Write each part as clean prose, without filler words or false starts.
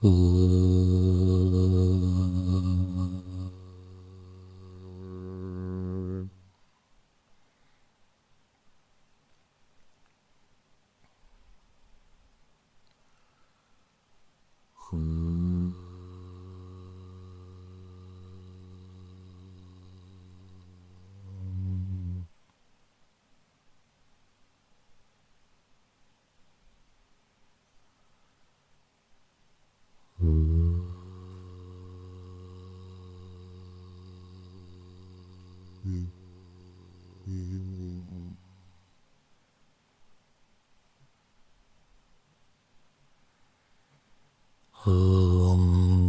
ॐ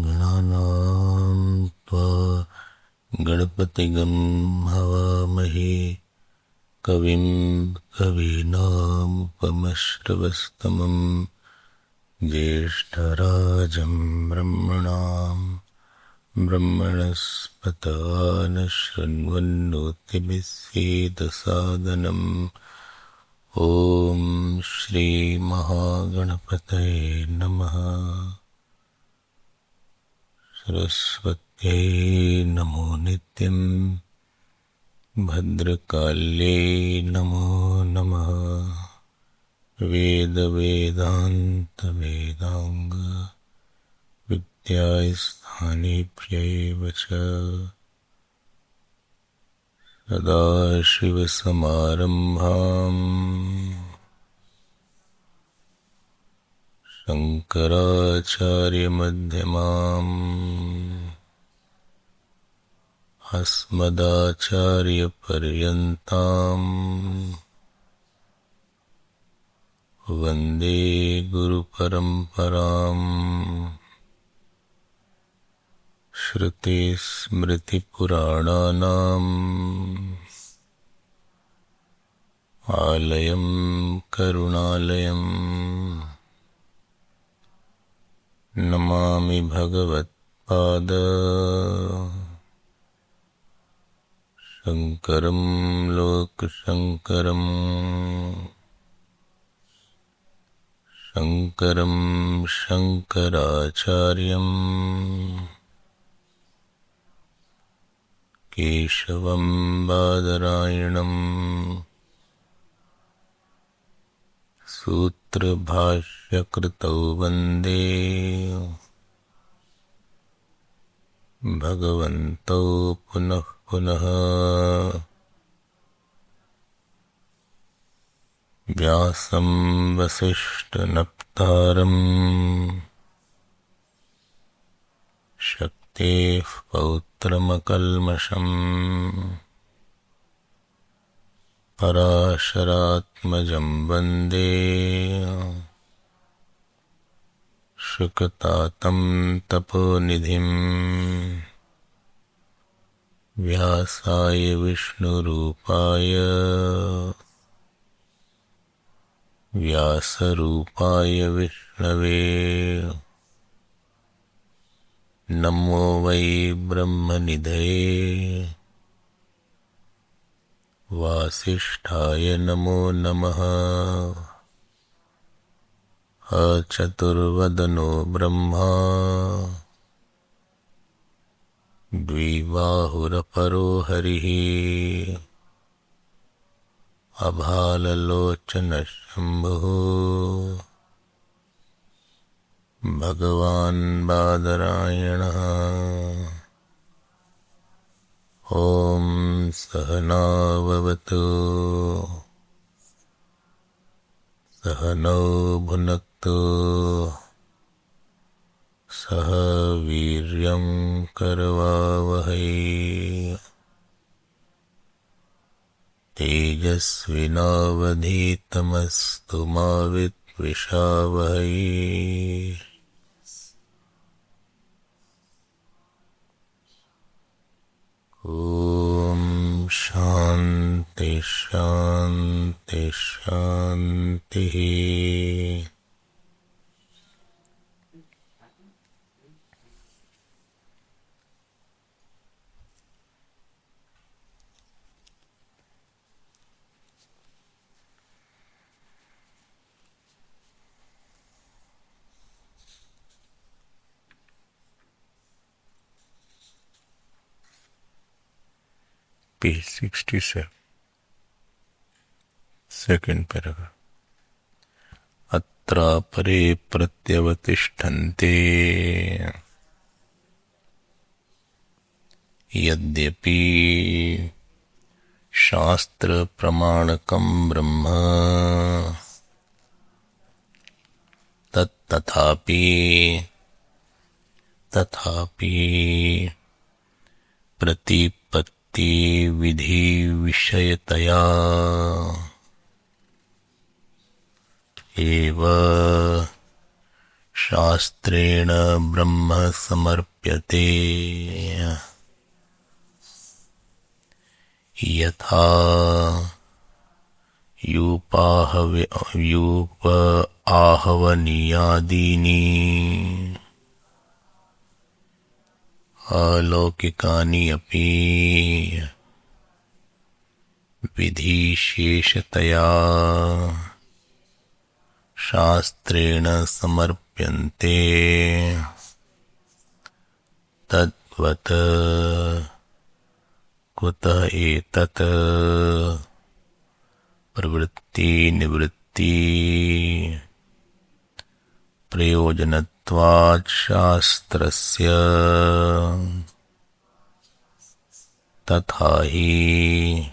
गणानां त्वा गणपतिगं हवामहे कविं कवीनामुपमश्रवस्तमं ज्येष्ठराजं ब्रह्मणां ब्रह्मणस्पत आनशृण्वन्नोतिभिः सीदसादनम् ॐ श्रीमहागणपतये नमः। सरस्वत्यै नमो नित्यं भद्रकाल्यै नमो नमः। वेदवेदान्तवेदाङ्ग विद्यास्थानेभ्यैव च सदाशिवसमारम्भाम् शङ्कराचार्यमध्यमाम् अस्मदाचार्यपर्यन्ताम् वन्दे गुरुपरम्पराम्। श्रुतिस्मृतिपुराणानाम् आलयं करुणालयम् नमामि भगवत्पाद शङ्करं लोकशङ्करम्। शङ्करं शङ्कराचार्यम् केशवं बादरायणम् सूत्रभाष्यकृतौ वन्दे भगवन्तौ पुनः पुनः। व्यासं वसिष्ठनप्तारं शक्तेः पौत्रमकल्मषम् पराशरात्मजं वन्दे शुकतातं तपोनिधिम्। व्यासाय विष्णुरूपाय व्यासरूपाय विष्णवे नमो वै ब्रह्मनिधये वासिष्ठाय नमो नमः। अचतुर्वदनो ब्रह्मा द्विबाहुरपरो हरिः अभाललोचनः शम्भुः भगवान् बादरायणः। ॐ सहनाववतु सहनौ भुनक्तु सह वीर्यं करवावहै तेजस्विनावधीतमस्तु मा विद्विषावहै। ॐ शान्ति शान्ति शान्तिः। Page 67, second paragraph. अत्रापरे प्रत्यवतिष्ठन्ते यद्यपि शास्त्र प्रमाणकं ब्रह्म तथापि प्रतिपत्ति विधि विषयतया एव शास्त्रेण ब्रह्म समर्प्यते। यथा यूप आहवनीयादीनि अलौकिकानि अपि विधिशेषतया शास्त्रेण समर्प्यन्ते, तद्वत् कुतः एतत् प्रवृत्ति निवृत्ति प्रयोजनत्वात् शास्त्रस्य तथा हि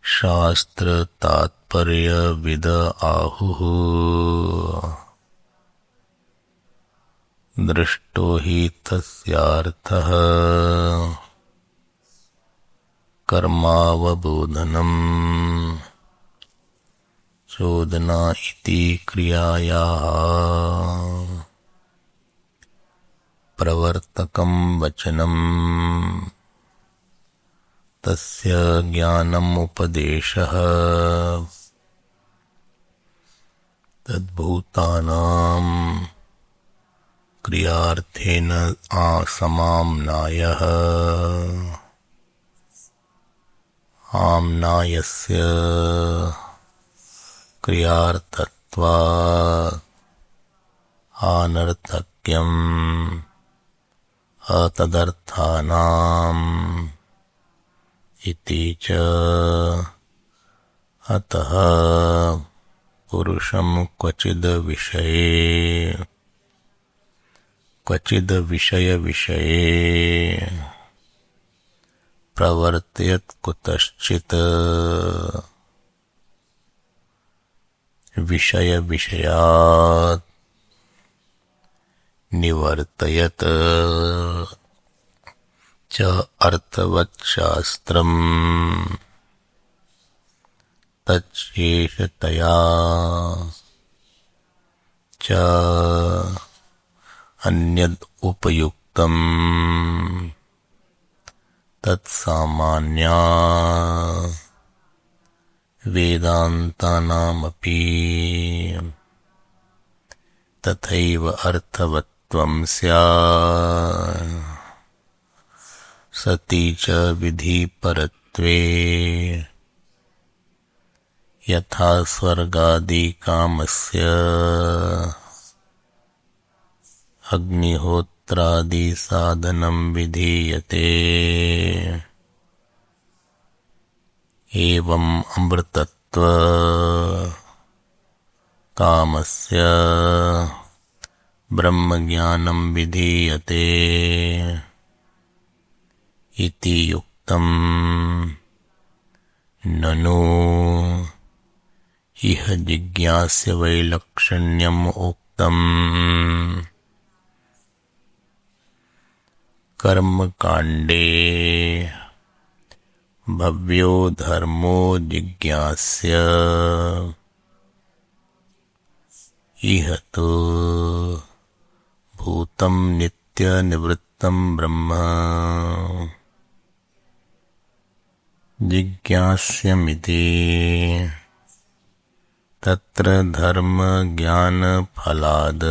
शास्त्र तात्पर्य विद आहुः। दृष्टो हि तस्यार्थः कर्मावबोधनम् चोदना इति क्रियायाः प्रवर्तकं वचनम् तस्य ज्ञानम् उपदेशः तद्भूतानां क्रियार्थेन समाम्नायः आम्नायस्य क्रियार्थत्वात् अनर्थक्यम् अतदर्थानाम् इति च। अतः पुरुषं क्वचिद् विषये प्रवर्तयत् कुतश्चित् विषयात् निवर्तयत् च अर्थवत् शास्त्रम् तच्छेषतया च अन्यद् उपयुक्तम् तत्सामान्या वेदान्तानामपि तथैव अर्थवत्त्वं स्यात्। सति च विधिपरत्वे यथा स्वर्गादिकामस्य अग्निहोत्रादिसाधनं विधीयते, एवं अमृतत्व कामस्य ब्रह्मज्ञानं विधीयते इति युक्तम्। ननु इह जिज्ञास्य वैलक्षण्यम् उक्तम्। कर्मकाण्डे भव्यो धर्मो जिज्ञास्य इह तु भूतं नित्यनिवृत्तं ब्रह्म जिज्ञास्यमिति। तत्र धर्म ज्ञान फलाद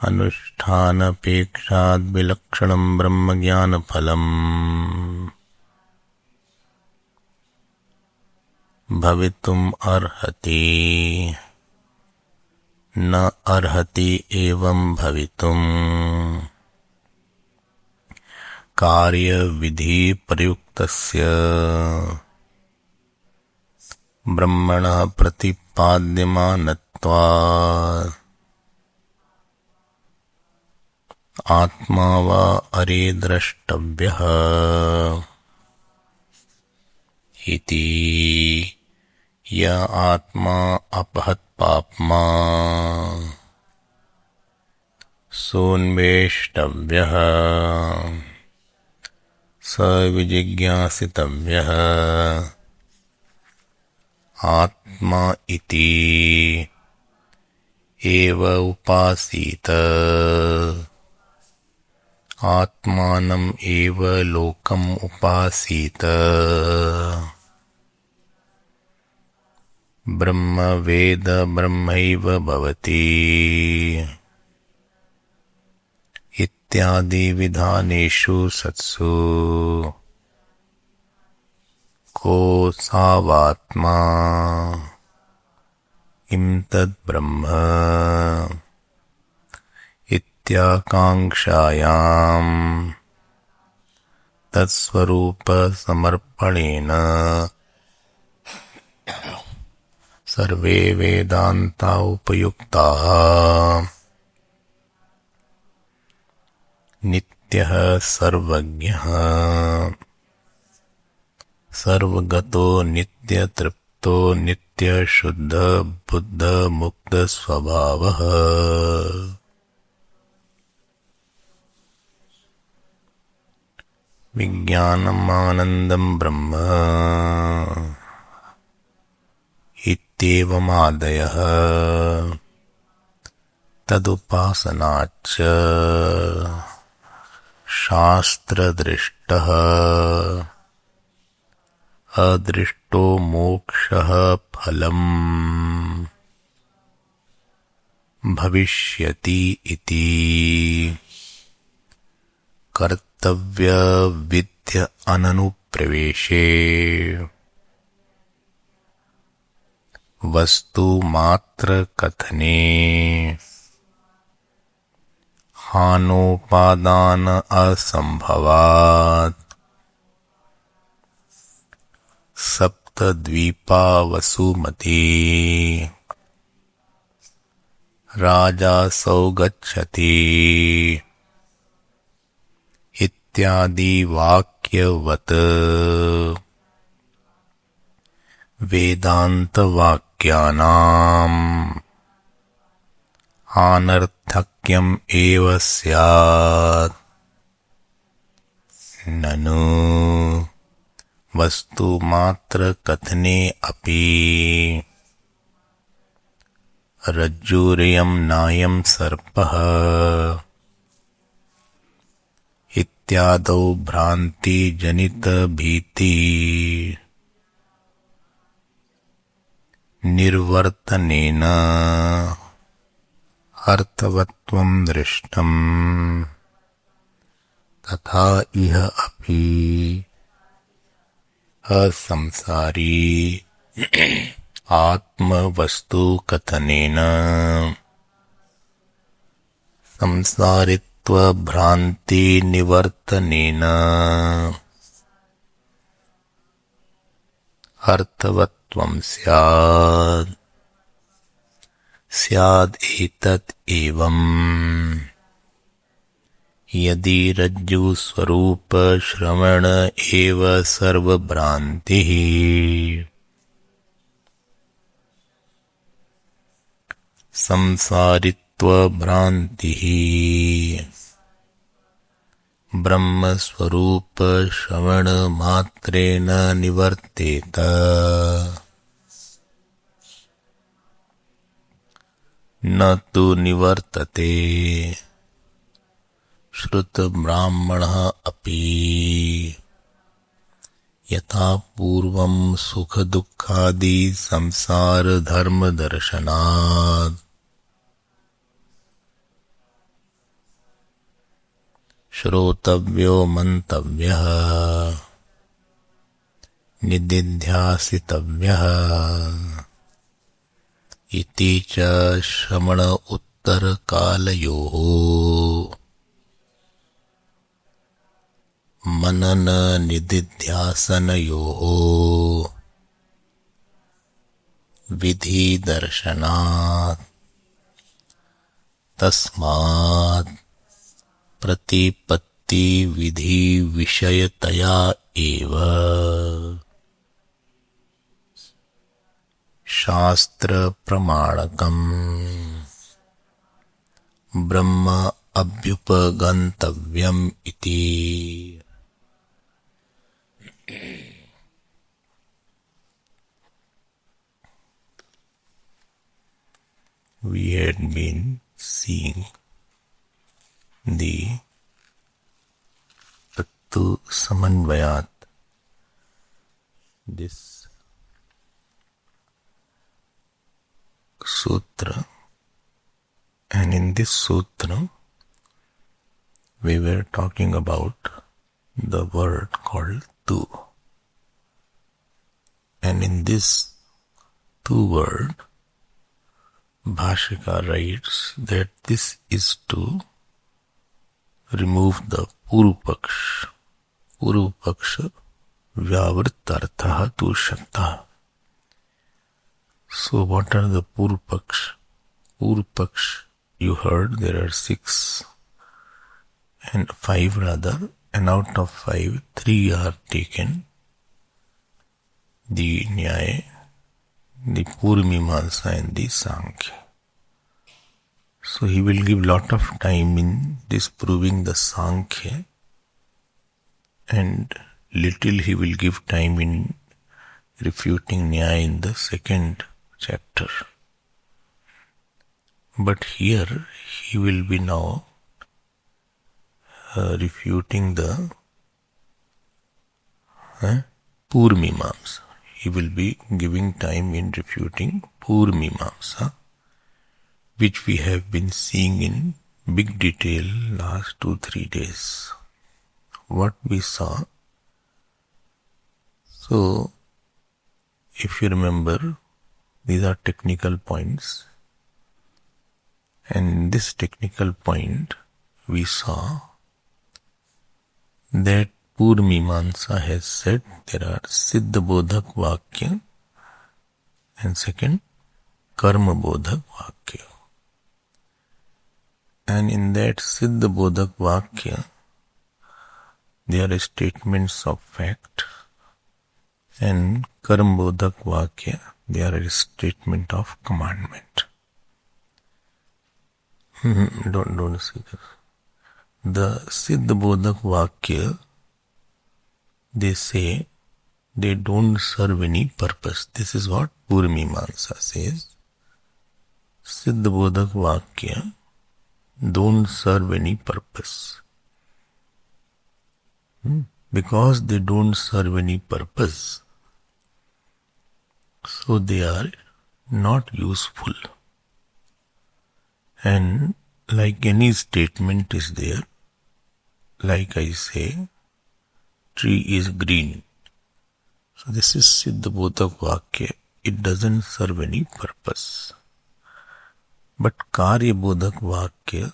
अनुष्ठानपेक्षाद् विलक्षणं ब्रह्मज्ञानफलम् भवितुम् अर्हति। न अर्हति एवं भवितुम्। कार्यविधि प्रयुक्तस्य ब्रह्मणः प्रतिपाद्यमानत्वात् आत्मा वा अरे द्रष्टव्यः इति। य आत्मा अपहत् पाप्मा सोन्वेष्टव्यः स विजिज्ञासितव्यः आत्मा इति एव उपासीत आत्मानं एव लोकम् उपासीत ब्रह्म वेद ब्रह्मैव भवति इत्यादि विधानेषु सत्सु को सावात्मा किं तद् ब्रह्म इत्याकाङ्क्षायाम् तत्स्वरूपसमर्पणेन सर्वे वेदान्ता उपयुक्ताः नित्यः सर्वज्ञः सर्वगतो नित्यतृप्तो नित्यशुद्ध बुद्ध मुक्त स्वभावः विज्ञानमानन्दं ब्रह्म इत्येवमादयः तदुपासनाच्च शास्त्रदृष्टः अदृष्टो मोक्षः फलम् भविष्यति इति कर्तव्य विद्य अननुप्रवेशे वस्तु मात्र कथने हानोपादान असंभवात् सप्तद्वीपा वसुमती राजासौ गच्छति इत्यादि वाक्यवत् वेदान्तवाक्यानाम् अनर्थक्यम् एव स्यात् ननु वस्तुमात्र कथने अपि रज्जुरियं नायं सर्पः इत्यादौ भ्रान्तिजनितभीति निर्वर्तनेन अर्थवत्वं दृष्टम् तथा इह अपि असंसारी आत्मवस्तु कथनेन संसारित्व भ्रांति निवर्तनेन अर्थवत्वं स्याद् एतत् एवम् यदि रज्जु स्वरूप श्रवण एव सर्वभ्रान्तिः संसारित्व भ्रान्तिः ब्रह्मस्वरूप श्रवण मात्रेण निवर्तेत न तु निवर्तते श्रुतब्राह्मणः अपि यथा पूर्वं सुखदुःखादि संसार धर्म दर्शनात् श्रोतव्यो मंतव्यः निदिध्यासितव्यः इति च श्रवण उत्तरकालयोः मनन निदिध्यासनयोः विधि दर्शनात् तस्मात् प्रतिपत्ति विधि विषयतया एव शास्त्र प्रमाणकम् ब्रह्म अभ्युपगन्तव्यम् इति. We had been seeing the Tattu Samanvayat, this sutra, and in this sutra we were talking about the word called tu, and in this tu word Bhashika writes that this is to remove the Purupaksh. Purupaksha Vyavrittarthaha tu Shakta. So what are the Purupaksh? Purupaksh, you heard there are 6 and 5 rather, and out of 5, 3 are taken. The Nyaya, the Purvamimamsa and the Sankhya. So he will give lot of time in disproving the Sankhya, and little he will give time in refuting Nyaya in the 2nd chapter. But here he will be now refuting the Purvamimamsa. He will be giving time in refuting Purvamimamsa, which we have been seeing in big detail last 2-3 days. What we saw. So, if you remember, these are technical points. And in this technical point, we saw that Purvamimamsa has said there are Siddha Bodhak Vakya and second Karma Bodhak Vakya. And in that Siddha Bodhak Vakya, there are statements of fact, and Karma Bodhak Vakya, there are a statement of commandment. Don't see this. The Siddha Bodhak Vakya, they say they don't serve any purpose. This is what Purvamimamsa says. Siddha Bodhak Vakya don't serve any purpose. Because they don't serve any purpose, so they are not useful. And like any statement is there, like I say, tree is green. So this is Siddha Bodhak Vakya. It doesn't serve any purpose. But Karya Bodhak Vakya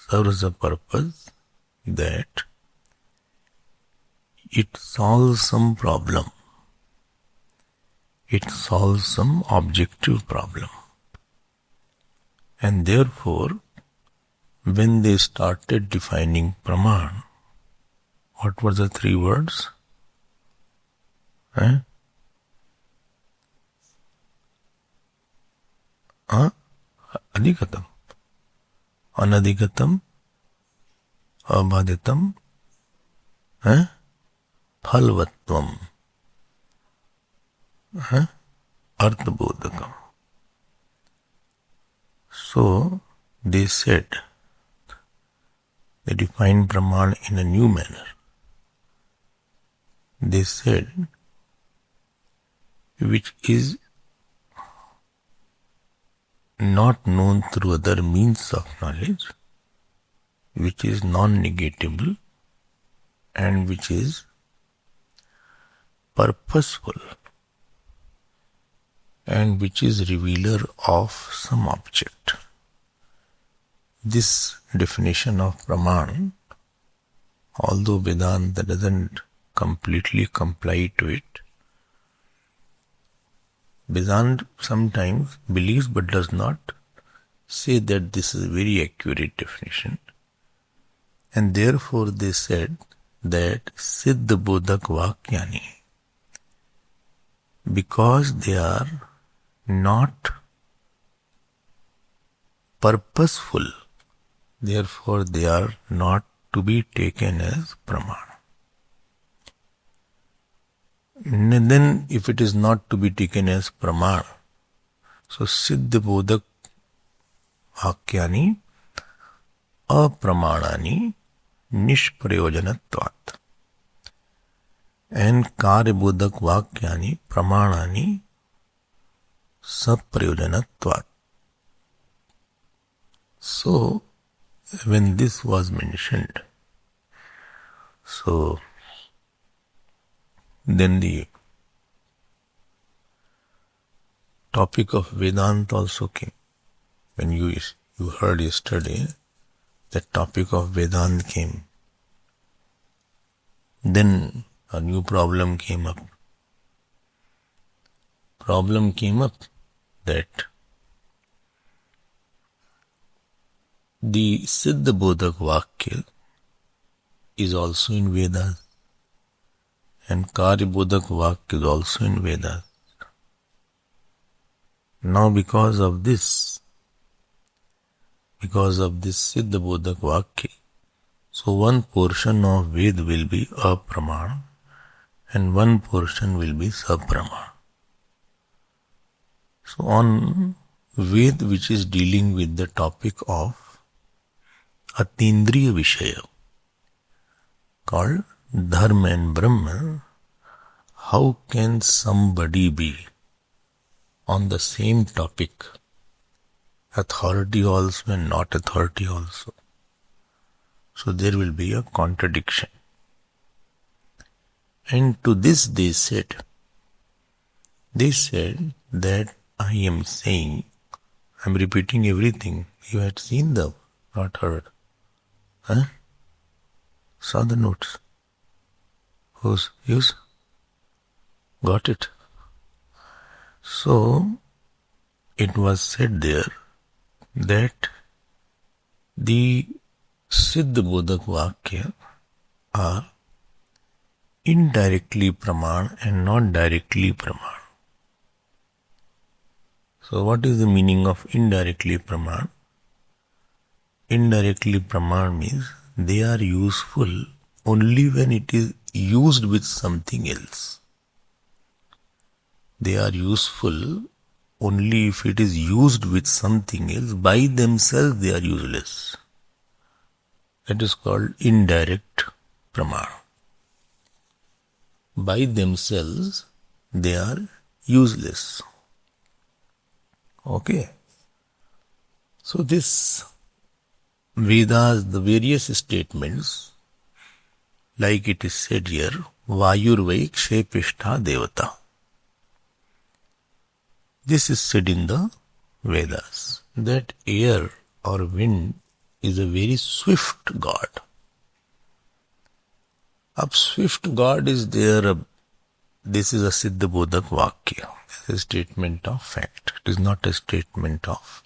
serves a purpose, that it solves some problem. It solves some objective problem. And therefore, when they started defining Praman, what were the 3 words? Adhikatam, Anadhikatam, Abhaditam, Phalvatvam, Arthabodhakam. So, they said, they defined Praman in a new manner. They said, which is not known through other means of knowledge, which is non-negatable, and which is purposeful, and which is revealer of some object. This definition of Praman although Vedanta doesn't completely comply to it. Vedanta sometimes believes but does not say that this is a very accurate definition. And therefore they said that Siddha Bodhak Vakyani, because they are not purposeful, therefore they are not to be taken as pramana. And then if it is not to be taken as pramana, so Siddha Bodhak Vakyani apramanani nishprayojanatvat and Karyabodhak Vakyani pramanani saprayojanatvat. So, when this was mentioned, so then the topic of Vedanta also came. When you heard yesterday, the topic of Vedanta came. Then a new problem came up. Problem came up that the Siddha Bodhak Vakya is also in Vedas and Karyabodhak Vakya is also in Vedas. Now because of this Siddha Bodhak Vakya, so one portion of Ved will be apramana and one portion will be sapramana. So on Ved, which is dealing with the topic of Atindriya Vishaya called Dharma and Brahma, how can somebody be on the same topic, authority also and not authority also? So there will be a contradiction. And to this they said that I am saying, I am repeating everything. You had seen them, not heard. Huh? Saw the notes. Who's use? Got it. So, it was said there that the Siddha Bodhak Vakya are indirectly praman and not directly praman. So what is the meaning of indirectly praman? Indirectly praman means they are useful only when it is used with something else. They are useful only if it is used with something else. By themselves they are useless. That is called indirect praman. By themselves they are useless. Okay. So this Vedas, the various statements, like it is said here, Vayurvai Kshepishtha Devata. This is said in the Vedas, that air or wind is a very swift god. A swift god is there. This is a Siddha Bodhak Vakya. This is a statement of fact. It is not a statement of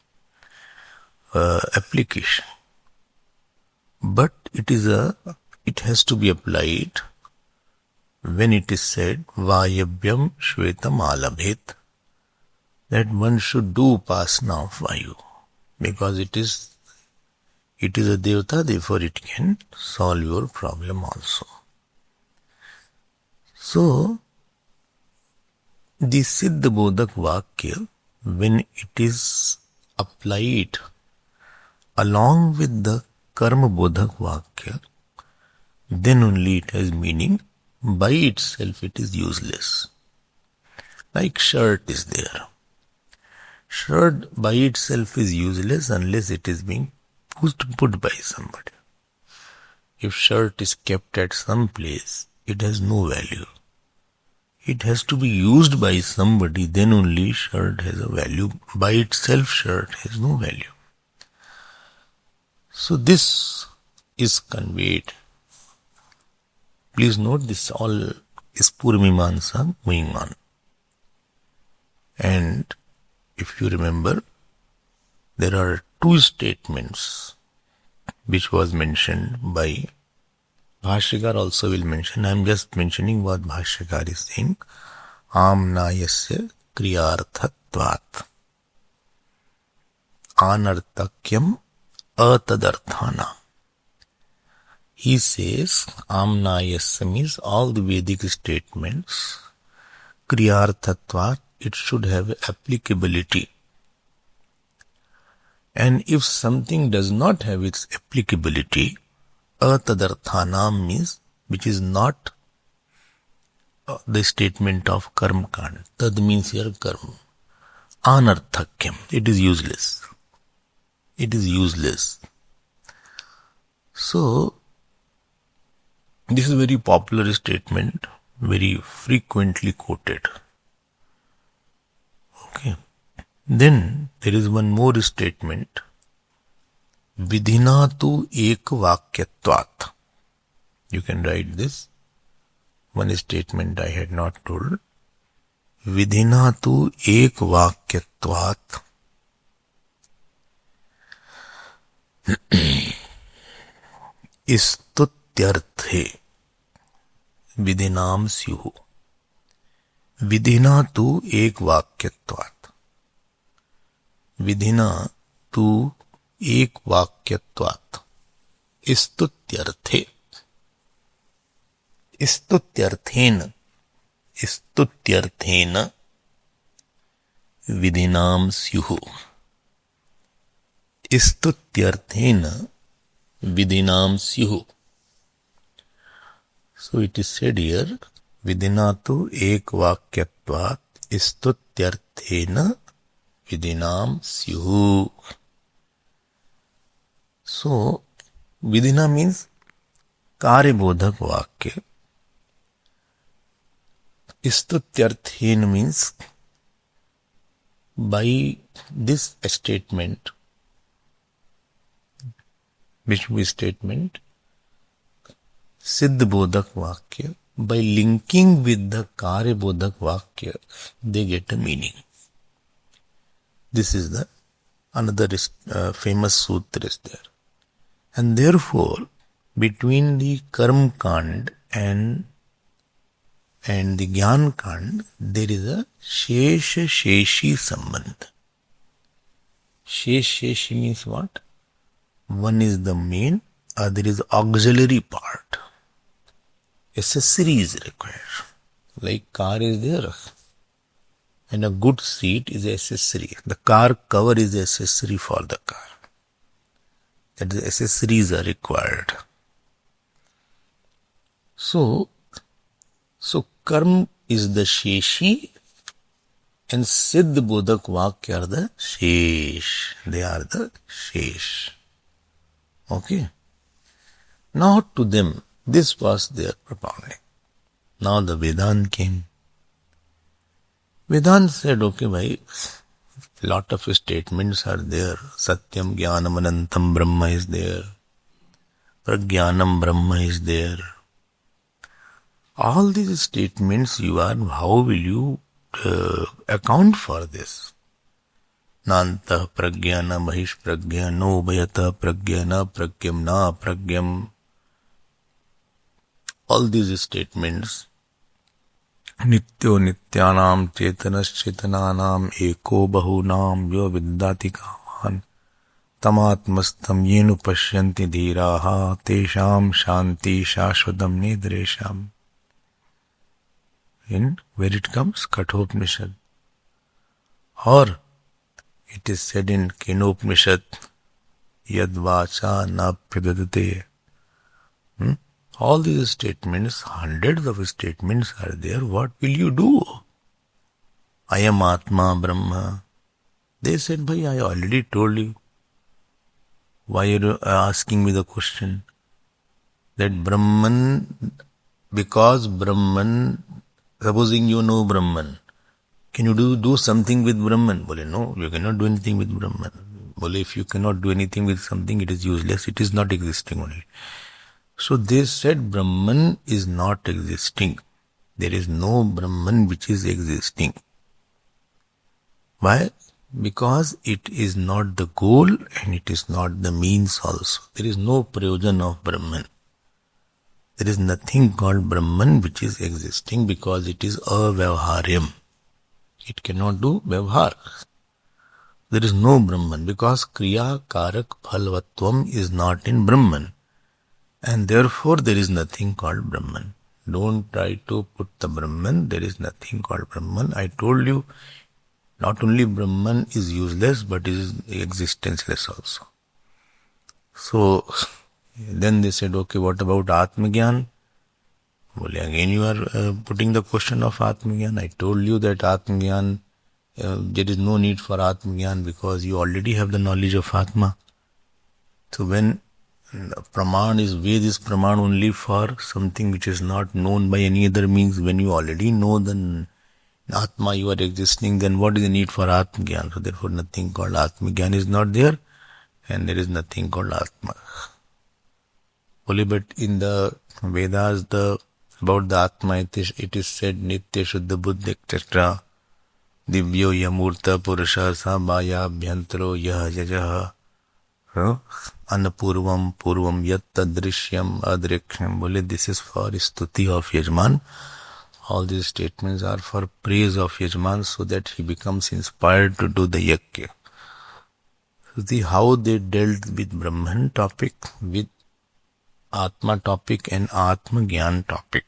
application. But it has to be applied when it is said Vayabhyam Shvetam Alabhet, that one should do upasana of Vayu, because it is a Devata, therefore it can solve your problem also. So, the Siddha Bodhak Vakya, when it is applied along with the Karma Bodhak Vakya, then only it has meaning. By itself it is useless. Like shirt is there. Shirt by itself is useless unless it is being put by somebody. If shirt is kept at some place, it has no value. It has to be used by somebody, then only shirt has a value. By itself shirt has no value. So this is conveyed Please note this all is Purvamimamsa going on. And if you remember, there are two statements which was mentioned by Bhashyakar also will mention. I am just mentioning what Bhashyakar is saying. Amnayasya kriyarthatvat anartakyam atadarthana. He says Amnayasya means all the Vedic statements, kriyarthatvat, it should have applicability. And if something does not have its applicability, atadarthana means which is not the statement of karma kand. Tad means here karma. Anarthakyam. It is useless. It is useless. So, this is a very popular statement, very frequently quoted. Okay. Then there is one more statement. Vidhina tu ek vakyatvat. You can write this. One statement I had not told. Vidhina tu ek vakyatvat. Istutyarthe vidhinam syuhu. Vidhina tu ek vakyatvat. Vidhina tu ek vakyatvat. Istutyarthe. Istutyarthena. Istutyarthena vidhinam syuhu. Istutyarthena vidhinam syuhu. So it is said here, vidhina tu ek vakyatvat istutyarthena vidhinam syuhu. So, vidhina means karyabodhak vakya. Istutyarthena means by this statement, which was statement, Siddha Bodhak Vakya, by linking with the Karya Bodhak Vakya, they get a meaning. This is the another famous sutra is there. And therefore, between the Karma Kand and the Gyan Kand, there is a Shesha Sheshi Sambandha. Sheshi means what? One is the main, other is auxiliary part. Accessory is required. Like car is there, and a good seat is accessory. The car cover is accessory for the car. That is, accessories are required. So karma is the sheshi and Siddha Bodhak Vakya are the shesh. They are the shesh. Okay. Now to them, this was their propounding. Now the Vedanta came. Vedanta said, okay, bhai, lot of statements are there. Satyam, Jnanam, Anantam, Brahma is there. Prajnanam, Brahma is there. All these statements you are, how will you account for this? Nanta pragyana mahish pragyano bhayata pragyana pragyamna pragyam. All these statements, nityo nityanam chetanas chetananam eko bahunam yo viddati kaman tamatmastam yenu pashyanti dhiraha tesham shanti shashvatam nidresham. In where it comes, Kathopanishad. Or it is said in Kenopanishad, Yad vacha na pidadate. All these statements, hundreds of statements are there. What will you do? I am Atma Brahma. They said, bhai, I already told you. Why are you asking me the question? That Brahman, because Brahman, supposing you know Brahman, can you do something with Brahman? Bole, no, you cannot do anything with Brahman. Bole, if you cannot do anything with something, it is useless. It is not existing only. So they said Brahman is not existing. There is no Brahman which is existing. Why? Because it is not the goal and it is not the means also. There is no prayojan of Brahman. There is nothing called Brahman which is existing because it is avyavharyam. It cannot do vyavhar. There is no Brahman because Kriya Karak Phalvatvam is not in Brahman. And therefore there is nothing called Brahman. Don't try to put the Brahman. There is nothing called Brahman. I told you, not only Brahman is useless, but it is existenceless also. So, then they said, okay, what about Atmagyan? Well, again you are putting the question of Atmagyan. I told you that Atmagyan, there is no need for Atmagyan because you already have the knowledge of Atma. So when Praman is Ved is Praman only for something which is not known by any other means. When you already know the Atma you are existing, then what is the need for Atmagyan? So therefore nothing called Atmagyan is not there and there is nothing called Atma. Only but in the Vedas about the Atma it is said Nitya Shuddha Buddha etc. Divyo Yamurta Purusha Sabhaya Abhyantaro Yah Yajaha Anapurvam Purvam Yat Tadrishyam Adriksham. Bole, this is for stuti of Yajman. All these statements are for praise of Yajman so that he becomes inspired to do the Yajna. See how they dealt with Brahman topic, with Atma topic and Atma Gyan topic.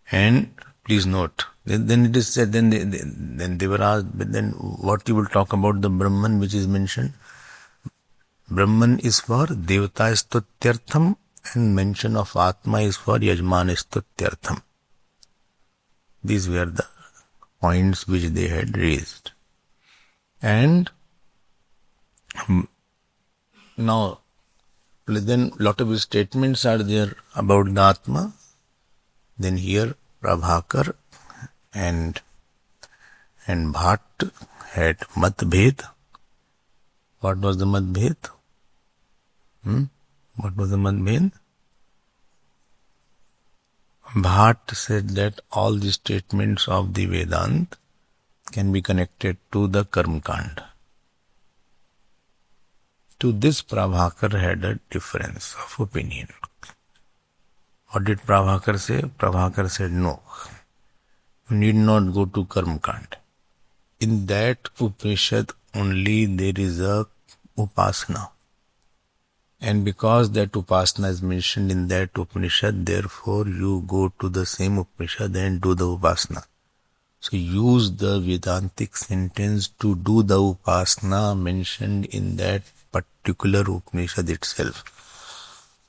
And please note, then it is said, then they were asked, but then what you will talk about the Brahman which is mentioned? Brahman is for Devata Stutyartham and mention of Atma is for Yajman Stutyartham. These were the points which they had raised. And now, then lot of statements are there about the Atma. Then here Prabhakar and Bhatt had Matbhed. What was the Matbhed? What was the Matbhed? Bhatt said that all the statements of the Vedant can be connected to the Karma Kand. To this Prabhakar had a difference of opinion. What did Prabhakar say? Prabhakar said, no, you need not go to Karma Kand. In that Upanishad only there is a Upasana. And because that Upasana is mentioned in that Upanishad, therefore you go to the same Upanishad and do the Upasana. So use the Vedantic sentence to do the Upasana mentioned in that particular Upanishad itself.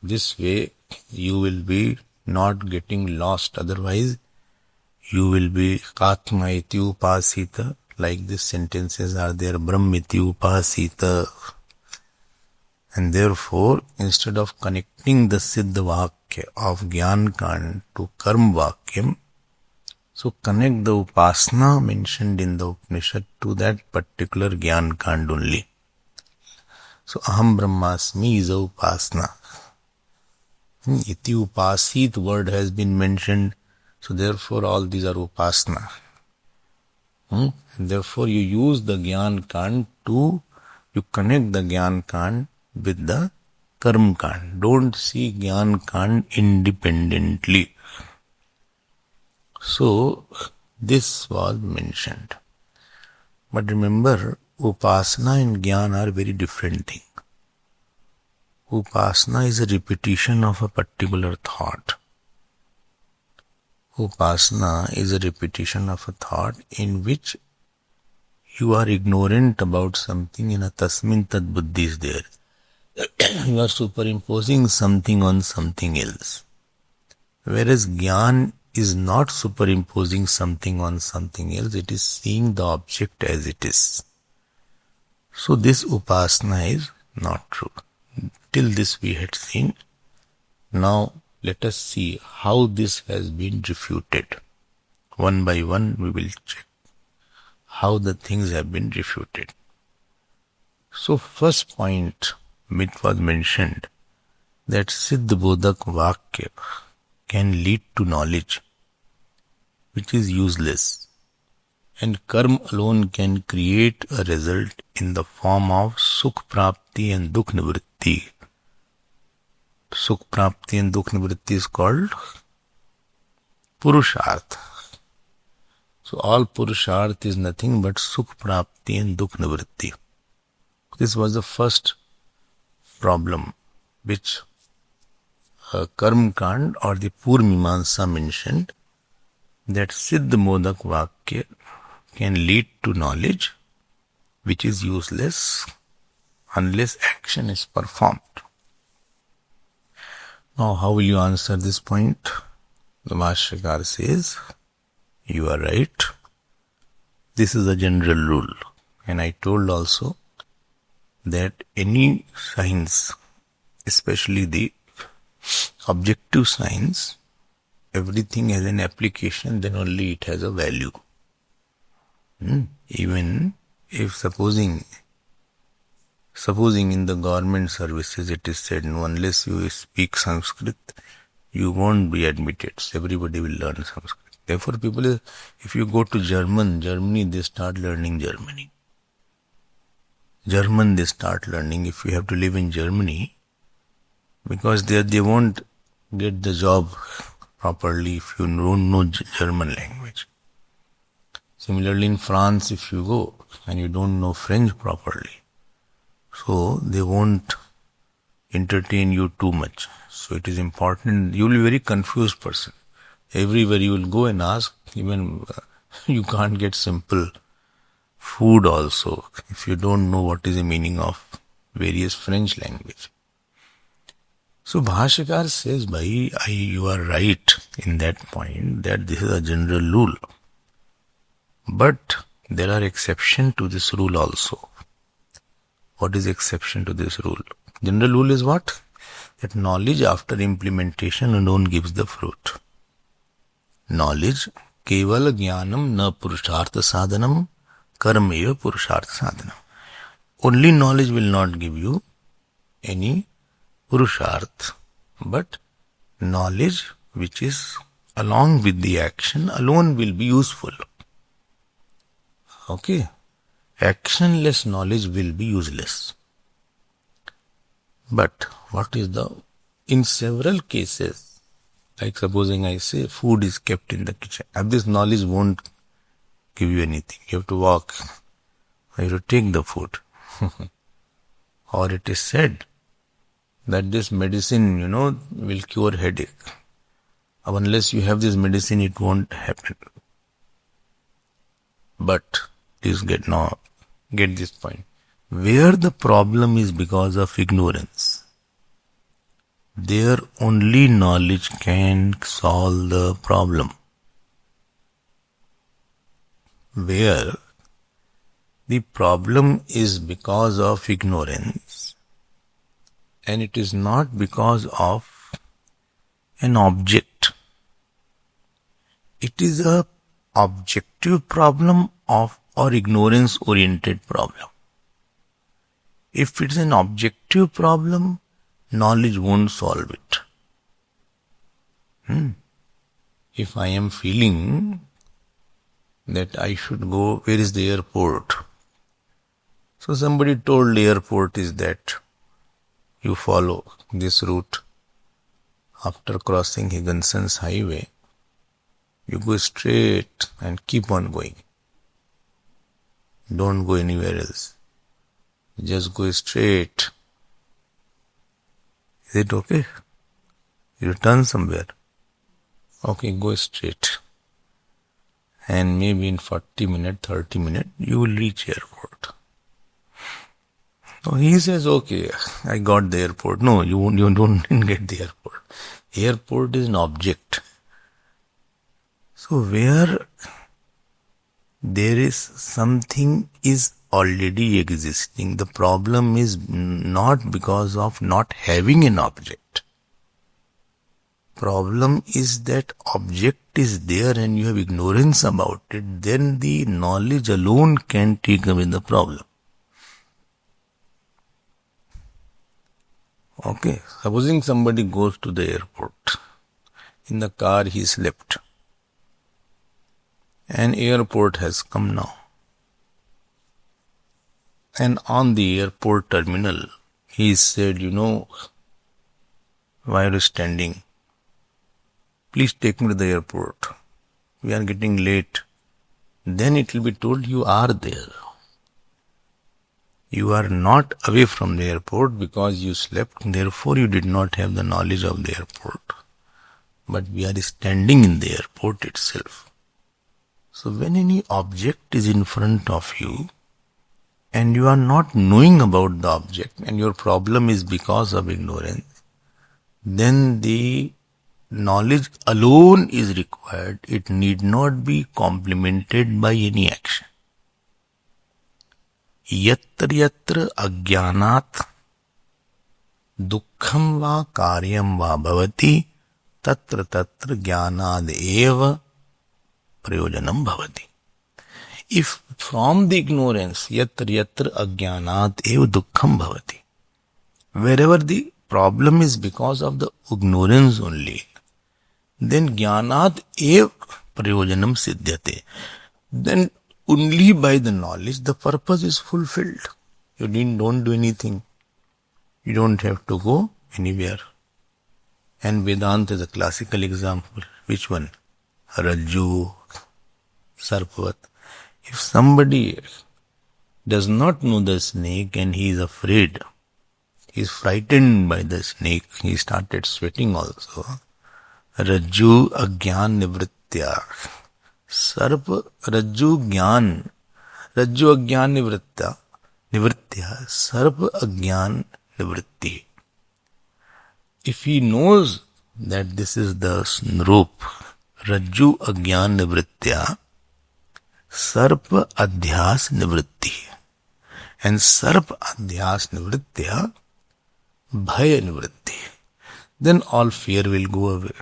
This way you will be not getting lost. Otherwise you will be Atma iti upasita. Like these sentences are there, Brahmiti upasita. And therefore, instead of connecting the Siddha Vakya of Gyan Kand to Karma Vakyam, so connect the Upasana mentioned in the Upanishad to that particular Gyan Kand only. So, Aham Brahmasmi is a Upasana. Iti Upasit word has been mentioned, so therefore all these are Upasana. Therefore you use the Gyan Kand you connect the Gyan Kand with the Karma Kand. Don't see Gyan Kand independently. So, this was mentioned. But remember, Upasana and Gyan are very different things. Upasana is a repetition of a particular thought. Upasana is a repetition of a thought in which you are ignorant about something and a tasmin tad buddhi is there. You are superimposing something on something else. Whereas Gyan is not superimposing something on something else, it is seeing the object as it is. So this Upasana is not true. Till this we had seen. Now let us see how this has been refuted. One by one we will check how the things have been refuted. So first point which was mentioned, that Siddh Bodhak Vakya can lead to knowledge, which is useless, and karma alone can create a result in the form of Sukh Prapti and Dukh Nivritti. Sukh Prapti and Dukh Nivritti is called Purusharth. So all Purusharth is nothing but Sukh Prapti and Dukh Nivritti. This was the first problem which Karm Kand or the Purva Mimamsa mentioned, that Siddh Bodhak Vakya can lead to knowledge which is useless unless action is performed. Now how will you answer this point? The Bhashyakar says, you are right. This is a general rule. And I told also that any science, especially the objective science, everything has an application, then only it has a value. Even if supposing in the government services it is said, no, unless you speak Sanskrit, you won't be admitted. So everybody will learn Sanskrit. Therefore people, if you go to Germany, they start learning German, they start learning. If you have to live in Germany, because they won't get the job properly if you don't know German language. Similarly in France, if you go and you don't know French properly, so they won't entertain you too much. So it is important. You will be a very confused person. Everywhere you will go and ask, even you can't get simple food also if you don't know what is the meaning of various French language. So Bhashyakar says, you are right in that point, that this is a general rule. But there are exceptions to this rule also. What is exception to this rule? General rule is what? That knowledge after implementation alone gives the fruit. Knowledge, keval jnanam na purushartha sadhanam, karmeva purushartha sadhanam. Only knowledge will not give you any purusharth, but knowledge which is along with the action alone will be useful. Okay? Actionless knowledge will be useless. But what is in several cases, like supposing I say food is kept in the kitchen, and this knowledge won't give you anything. You have to walk, you have to take the food. Or it is said that this medicine, will cure headache. Unless you have this medicine, it won't happen. But please get this point. Where the problem is because of ignorance, there only knowledge can solve the problem. Where the problem is because of ignorance, and it is not because of an object. It is a objective problem or ignorance oriented problem. If it is an objective problem, knowledge won't solve it. If I am feeling that I should go, where is the airport? So somebody told the airport is that you follow this route. After crossing Higginson's highway, you go straight and keep on going. Don't go anywhere else. Just go straight. Is it okay? You turn somewhere. Okay, go straight. And maybe in 40 minutes, 30 minutes, you will reach airport. So he says, okay, I got the airport. No, you don't get the airport. Airport is an object. So where there is something is already existing, the problem is not because of not having an object. Problem is that object is there and you have ignorance about it, then the knowledge alone can take away the problem. Okay, supposing somebody goes to the airport. In the car he slept. An airport has come now. And on the airport terminal, he said, why are you standing? Please take me to the airport. We are getting late. Then it will be told you are there. You are not away from the airport because you slept, therefore you did not have the knowledge of the airport. But we are standing in the airport itself. So when any object is in front of you and you are not knowing about the object and your problem is because of ignorance, then the knowledge alone is required. It need not be complemented by any action. Yatra yatra ajnanat dukkham va karyam va bhavati tatra tatra jnanad eva prayojanam bhavati. If from the ignorance, yatra yatra ajnanat eva dukkham bhavati, wherever the problem is because of the ignorance only, then jnanat eva prayojanam siddhyate. Then only by the knowledge the purpose is fulfilled. You don't do anything. You don't have to go anywhere. And Vedanta is a classical example. Which one? Rajju, Sarpavat. If somebody does not know the snake and he is afraid, he is frightened by the snake, he started sweating also. Rajju agyan nivritya. Sarpa Rajju Gyan. Rajju Agyan Nivritya. Sarpa Agyan Nivritti. If he knows that this is the rope, Rajju Agyan Nivritya, Sarpa Adhyas Nivritti. And Sarpa Adhyas Nivritya, Bhaya Nivritti. Then all fear will go away.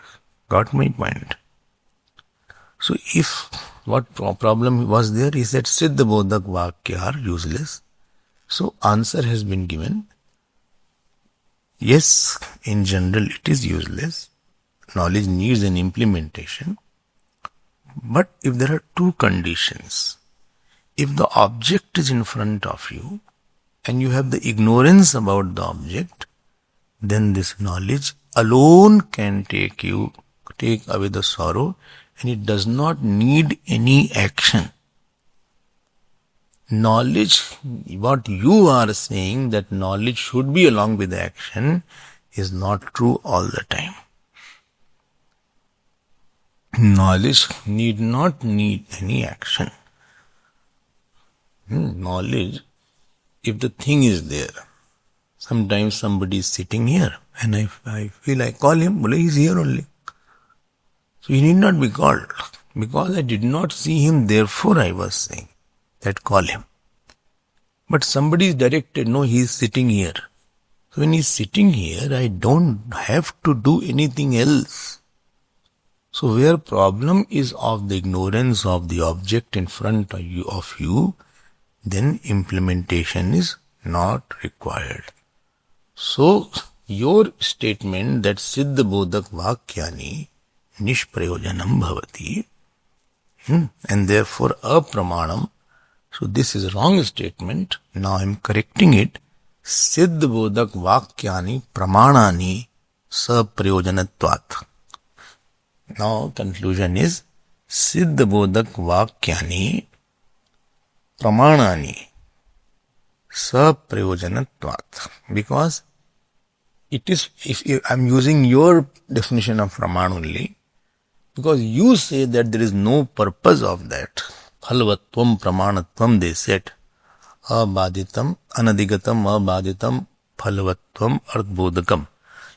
Got my point? So if what problem was there, he said Siddha Bodhak Vakya are useless. So answer has been given. Yes, in general it is useless. Knowledge needs an implementation. But if there are two conditions, if the object is in front of you and you have the ignorance about the object, then this knowledge alone can take away the sorrow, and it does not need any action. Knowledge, what you are saying that knowledge should be along with the action, is not true all the time. Knowledge need not need any action. Knowledge, if the thing is there, sometimes somebody is sitting here and I feel I call him, well, he is here only. So he need not be called. Because I did not see him, therefore I was saying that call him. But somebody is directed, no, he is sitting here. So when he is sitting here, I don't have to do anything else. So where problem is of the ignorance of the object in front of you, then implementation is not required. So your statement that Siddha Bodhak Vakyani Nishprayojanam Bhavati, and therefore apramanam. So this is a wrong statement. Now I am correcting it. Siddha Bodhak Vakyani Pramanani Saprayojanatvat. Now conclusion is Siddha Bodhak Vakyani Pramanani Saprayojanatvat. Because it is, if I am using your definition of Praman only, because you say that there is no purpose of that. Phalvatvam pramanatvam, they said. Abaditam, anadigatam, abaditam, phalvatvam, arthbodhakam.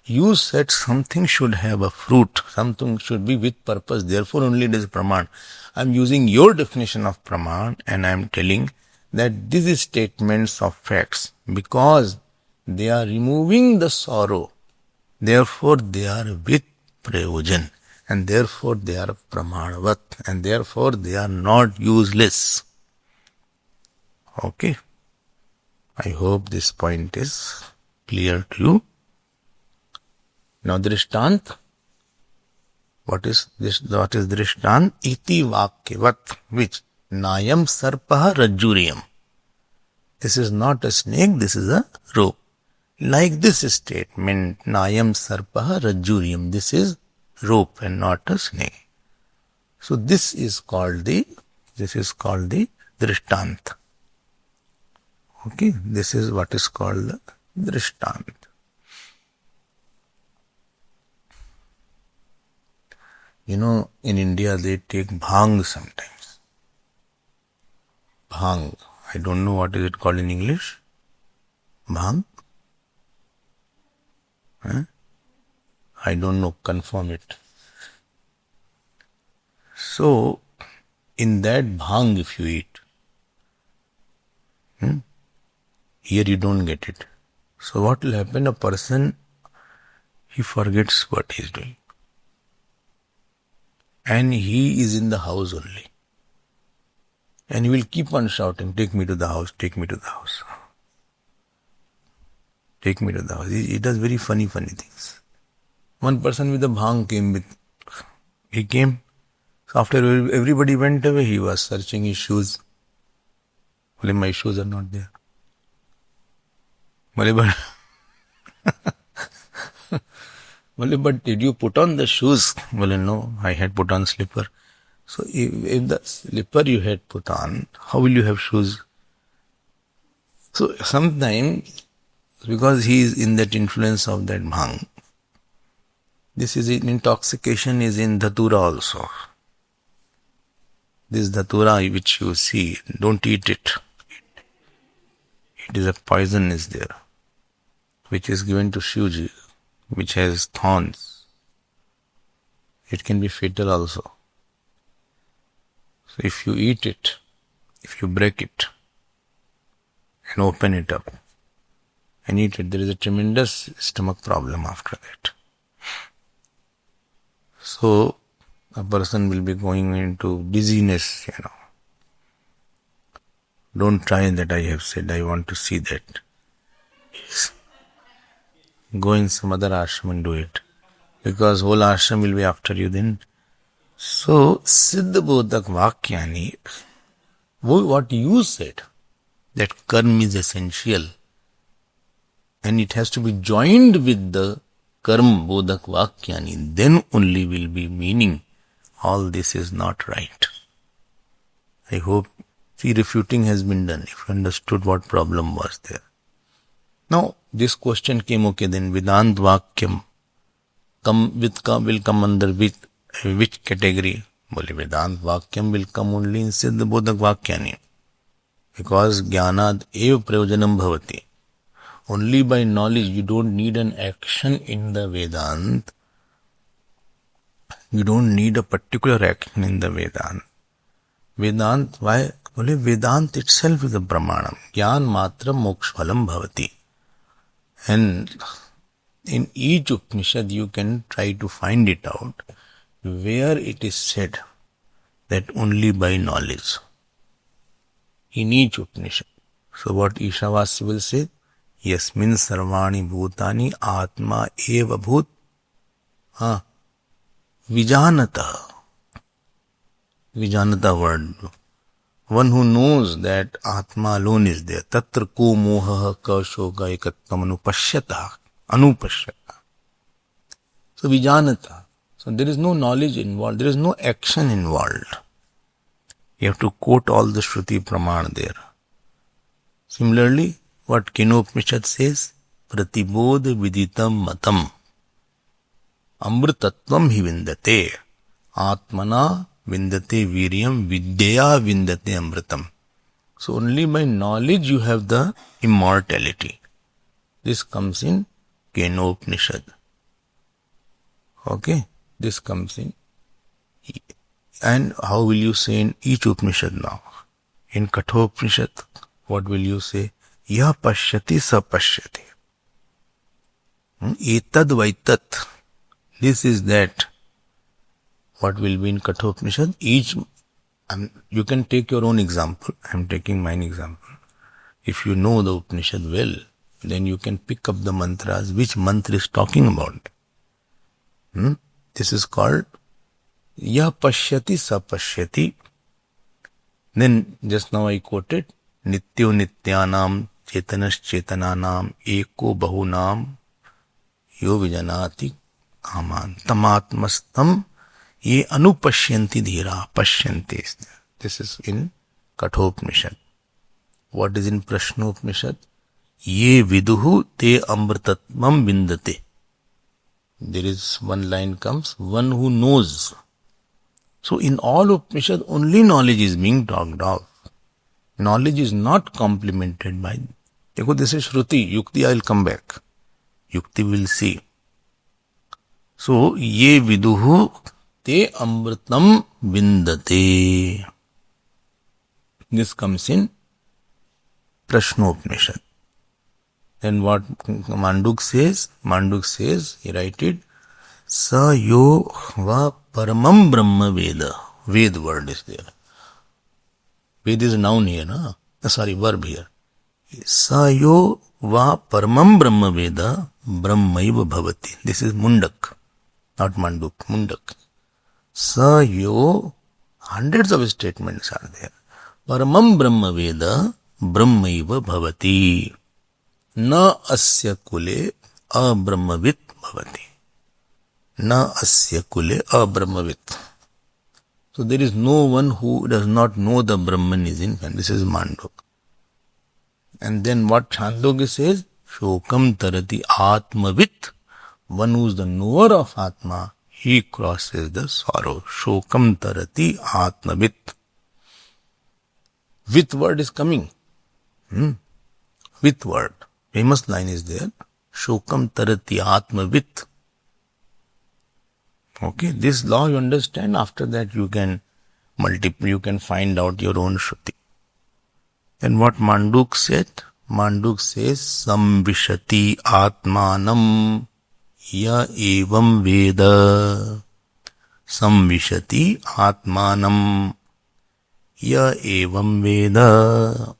You said something should have a fruit, something should be with purpose, therefore only it is Praman. I am using your definition of Praman and I am telling that this is statements of facts because they are removing the sorrow. Therefore they are with prayojan. And therefore they are pramanavat, and therefore they are not useless. Okay. I hope this point is clear to you. Now drishtant, what is this? What is drishtant? Iti vakyavat, which nayam sarpaha rajuriyam. This is not a snake, this is a rope. Like this statement, nayam sarpaha rajuriyam. This is rope and not a snake. So this is called the drishtant. Okay, this is what is called the drishtant. You know, in India they take bhang sometimes. Bhang. I don't know what is it called in English. Bhang? Huh? I don't know. Confirm it. So, in that bhang if you eat, here you don't get it. So what will happen? A person, he forgets what he is doing. And he is in the house only. And he will keep on shouting, take me to the house, take me to the house. Take me to the house. He does very funny things. One person with a bhang came. So after everybody went away, he was searching his shoes. Well, my shoes are not there. Well, but did you put on the shoes? Well, no, I had put on slipper. So if the slipper you had put on, how will you have shoes? So sometimes, because he is in that influence of that bhang, this is intoxication is in dhatura also. This dhatura which you see, don't eat it. It is a poison is there, which is given to Shivji, which has thorns. It can be fatal also. So if you eat it, if you break it and open it up and eat it, there is a tremendous stomach problem after that. So a person will be going into dizziness, Don't try that I have said, I want to see that. Yes. Go in some other ashram and do it. Because whole ashram will be after you then. So, Siddha Bodhak Vakyani, what you said, that karma is essential. And it has to be joined with the karma Bodhak Vakyani. Then only will be meaning all this is not right. I hope, refuting has been done, if you understood what problem was there. Now, this question came, okay, then Vedant Vakyam will come under which category? Well, Vedant Vakyam will come only in Siddha Bodhak Vakyani. Because Jnanad eva prayojanam bhavati. Only by knowledge, you don't need an action in the Vedant. You don't need a particular action in the Vedant. Vedant, why? Well, Vedant itself is a Pramanam. Jnana matra mokshphalam bhavati. And in each Upanishad you can try to find it out where it is said that only by knowledge. In each Upanishad. So what Ishavasya will say? Yasmin sarvani bhutani atma eva bhut vijanata. Vijanata word. One who knows that Atma alone is there. Tatra ko moha ka shoga ekattam anupashyata. So vijanata. So there is no knowledge involved. There is no action involved. You have to quote all the Shruti Praman there. Similarly, what Kenopanishad says? Pratibodha viditam matam. Amritattvam hi vindate. Atmana vindate viryam vidya vindate amritam. So only by knowledge you have the immortality. This comes in Kenopanishad. Okay, this comes in. And how will you say in each Upanishad now? In Kathopanishad, what will you say? Ya pashyati sa pashyati. Etad vaitat. This is that. What will be in Kathopanishad? You can take your own example. I am taking mine example. If you know the Upanishad well, then you can pick up the mantras, which mantra is talking about. This is called Ya Pashyati Sapashyati. Then just now I quoted Nityo Nityanam Chetanas Chetananam Eko Bahunam Yo Vijanati Kaman Tamatmastam Ye Anupashyanti Dhira Pashyanti. This is in Kathopanishad. What is in Prashnopanishad? Ye viduhu te amritatmam vindate. There is one line comes, one who knows. So in all Upanishad, only knowledge is being talked of. Knowledge is not complemented by. Dekho, this is Shruti. Yukti, I will come back. Yukti will see. So, ye viduhu te amritam vindate. This comes in Prashnopanishad. Then what Manduk says? Manduk says, he write it, Sa yo va paramam brahma veda. Ved word is there. Ved is noun here, na? Sorry, verb here. Sa yo va paramam brahma veda brahmaiva bhavati. This is Mundak, not Manduk, Mundak. Sa yo, hundreds of statements are there. Paramam brahma veda brahmaiva bhavati. Na asya kule abrahmavit bhavati. Na asya kule abrahmavit. So there is no one who does not know the Brahman is in man. This is Manduk. And then what Chandogya says? Shokam tarati atmavit. One who is the knower of Atma, he crosses the sorrow. Shokam tarati atmavit. With word is coming. With word. Famous line is there. Shokam tarati atmavit. Okay, this law you understand. After that you can you can find out your own Shruti. Then what Manduk said? Manduk says, Samvishati atmanam ya evam veda. Samvishati atmanam ya evam veda.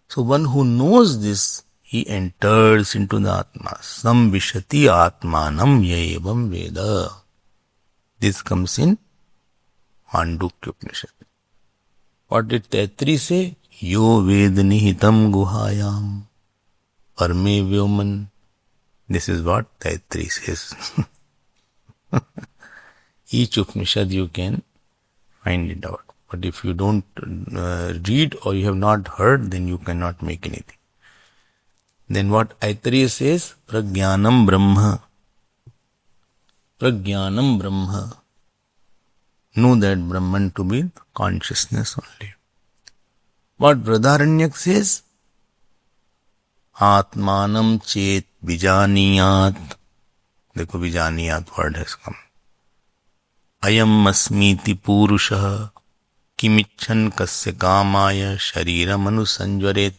So one who knows this, he enters into the Atma. Samvishati atmanam ya evam veda. This comes in Mandukya Upanishad. What did Taitri say? Yo ved nihitam guhayam parme vyoman. This is what Taitri says. Each Upanishad you can find it out. But if you don't read or you have not heard, then you cannot make anything. Then what Aitreya says? Prajnanam Brahma. Prajnanam Brahma. Know that Brahman to be consciousness only. What Brihadaranyaka says? Atmanam chet vijaniyat. Dekho, vijaniyat word has come. Ayam asmiti purusha kimichan kasya kamaya shariram anusanjvaret.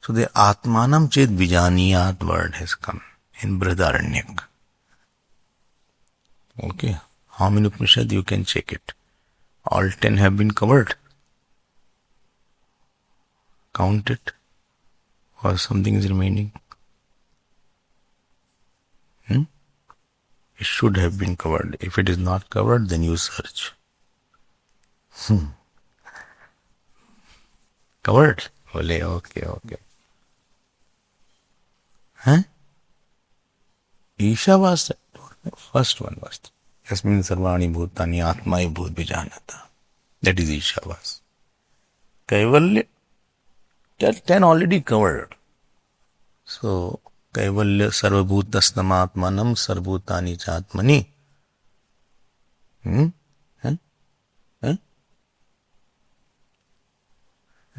So the Atmanam chet vijaniyat word has come in Brihadaranyaka. Okay. How many Upanishad you can check it? All 10 have been covered. Count it. Or something is remaining. It should have been covered. If it is not covered, then you search. Covered? Okay. Huh? Isha was first one was. Yasmin sarvani bhutani atmai bhut vijanata. That is Ishavas. Kaivalya, 10 already covered. So, Kaivalya sarvabhutasnam atmanam sarvbhutani chatmani.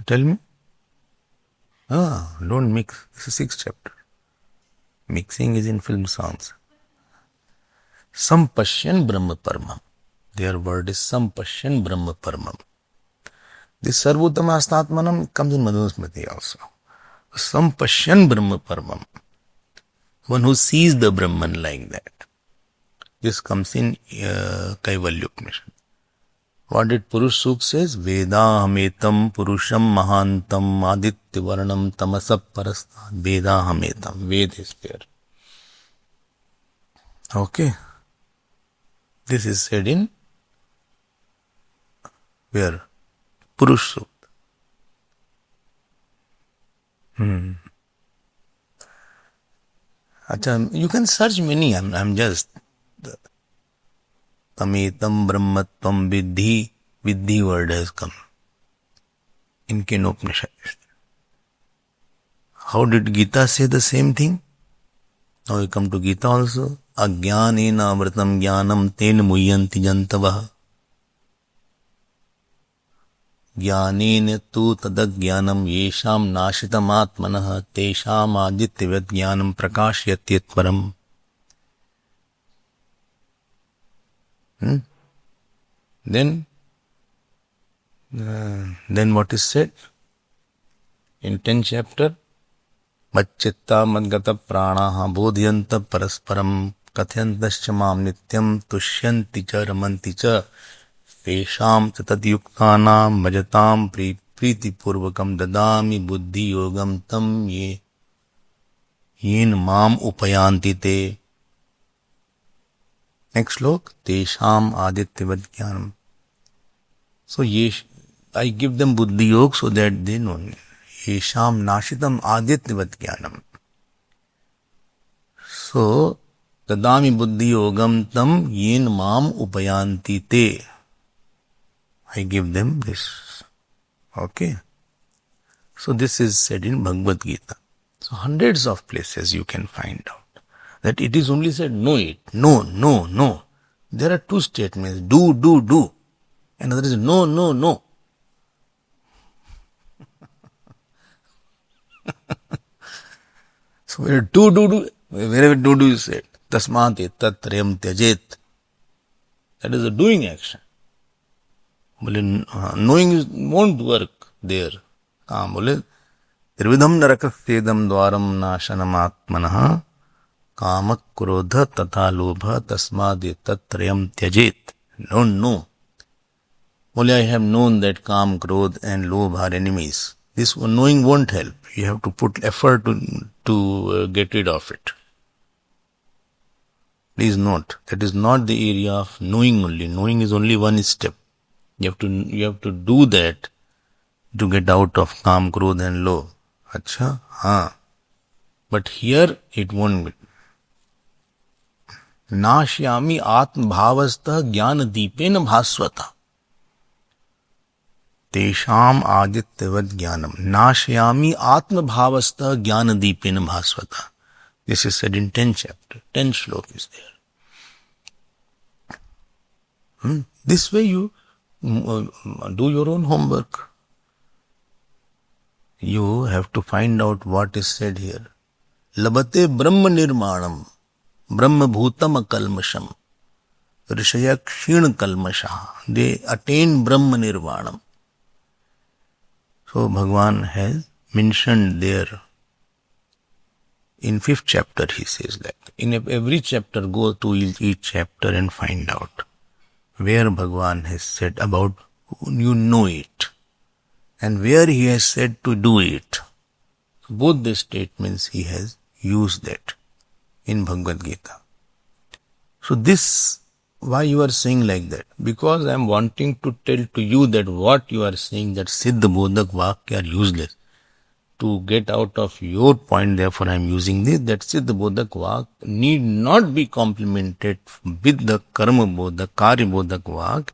Tell me. Don't mix. This is 6th chapter. Mixing is in film songs. Sampashyan Brahma Paramam. Their word is Sampashyan Brahma Paramam. This Sarvotama Astatmanam comes in Madhusmriti also. Sampashyan Brahma Paramam. One who sees the Brahman like that. This comes in Kaivalya Upanishad. What did Purush Sukh says? Vedahametam Purusham Mahantam Aditya Varnam Tamasap Parastat. Vedahametam. Ved is there. Okay. This is said in where? Purush Sukta. Acha, you can search many. I'm just Tametam Brahmatvam Vidhi. Vidhi word has come in Kenopanishad. How did Gita say the same thing? Now we come to Gita also. Ajnanena amritam jnanam ten muyyanti jantavah. Jnanena tu tadajnanam yesham nashitam atmanah tesham adityavat jnanam prakashyati param. Then what is said in 10th chapter? Macchitta madgata pranaha bodhyanta parasparam katyantascha mam nityam tushyanti cha ramanti cha tesham tadyuktanam bhajatam priti purvakam dadami buddhi yogam tam yen mam upayanti te. Next slok, tesham adityavat jnanam. So I give them buddhi yoga so that they know. Yesham nashitam adityavat jnanam. So, tadami buddhi yogam tam yen mam upayanti te. I give them this. Okay. So this is said in Bhagavad Gita. So hundreds of places you can find out that it is only said know it. No, no, no. There are two statements. Do, do, do. Another is no, no, no. So where do, wherever do is said, tasmat etat trayam tyajet. That is a doing action. Knowing won't work there. Trividham narakasthedam dwaram nashanam atmanah kamak krodha tatha lobha tasmat etat trayam tyajet. Don't know. Only I have known that Kam, Krodh and Lobh are enemies. This knowing won't help. You have to put effort to get rid of it. Please note, that is not the area of knowing only. Knowing is only one step. You have to do that to get out of Kam, Krodh and Lobh. Acha? Haan. But here it won't be. Nashyami atma bhavastha jnana deepena bhasvata. Tesham adityavat jnanam. Nashyami atma bhavastha jnana deepena bhasvata. This is said in 10th chapter. 10th slok is there. This way you do your own homework. You have to find out what is said here. Labate brahma nirmanam. Brahma bhutam akalmasham. Rishaya kshina kalmasha. They attain Brahma nirvanam. So Bhagavan has mentioned there. In 5th chapter he says that. In every chapter go to each chapter and find out where Bhagavan has said about you know it and where he has said to do it. So both the statements he has used that in Bhagavad Gita. So this, why you are saying like that? Because I am wanting to tell to you that what you are saying, that Siddha Bodhak Vakya are useless. To get out of your point, therefore I am using this, that Siddha Bodhak Vak need not be complemented with the Karma Bodhak, Karya Bodhak Vak.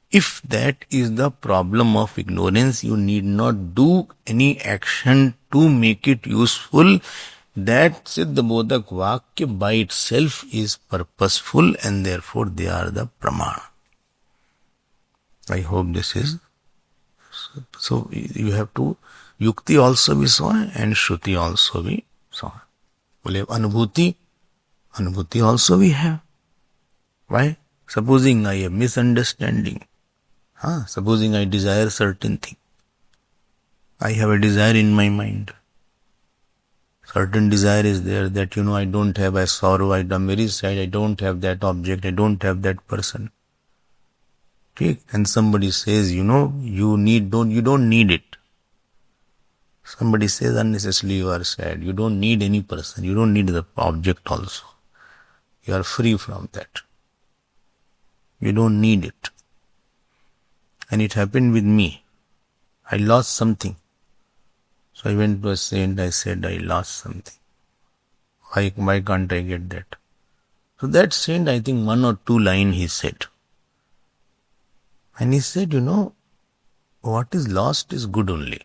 If that is the problem of ignorance, you need not do any action to make it useful. That Siddha Bodhak Vakya by itself is purposeful and therefore they are the Pramana. I hope this is. So you have to, Yukti also be so and Shruti also be so. Well, Anubhuti also we have. Why? Supposing I have misunderstanding. Supposing I desire certain thing. I have a desire in my mind. Certain desire is there that, I don't have a sorrow, I'm very sad, I don't have that object, I don't have that person. Okay? And somebody says, you don't need it. Somebody says unnecessarily you are sad, you don't need any person, you don't need the object also. You are free from that. You don't need it. And it happened with me. I lost something. So I went to a saint, I said, I lost something. Why can't I get that? So that saint, I think 1 or 2 lines he said. And he said, what is lost is good only.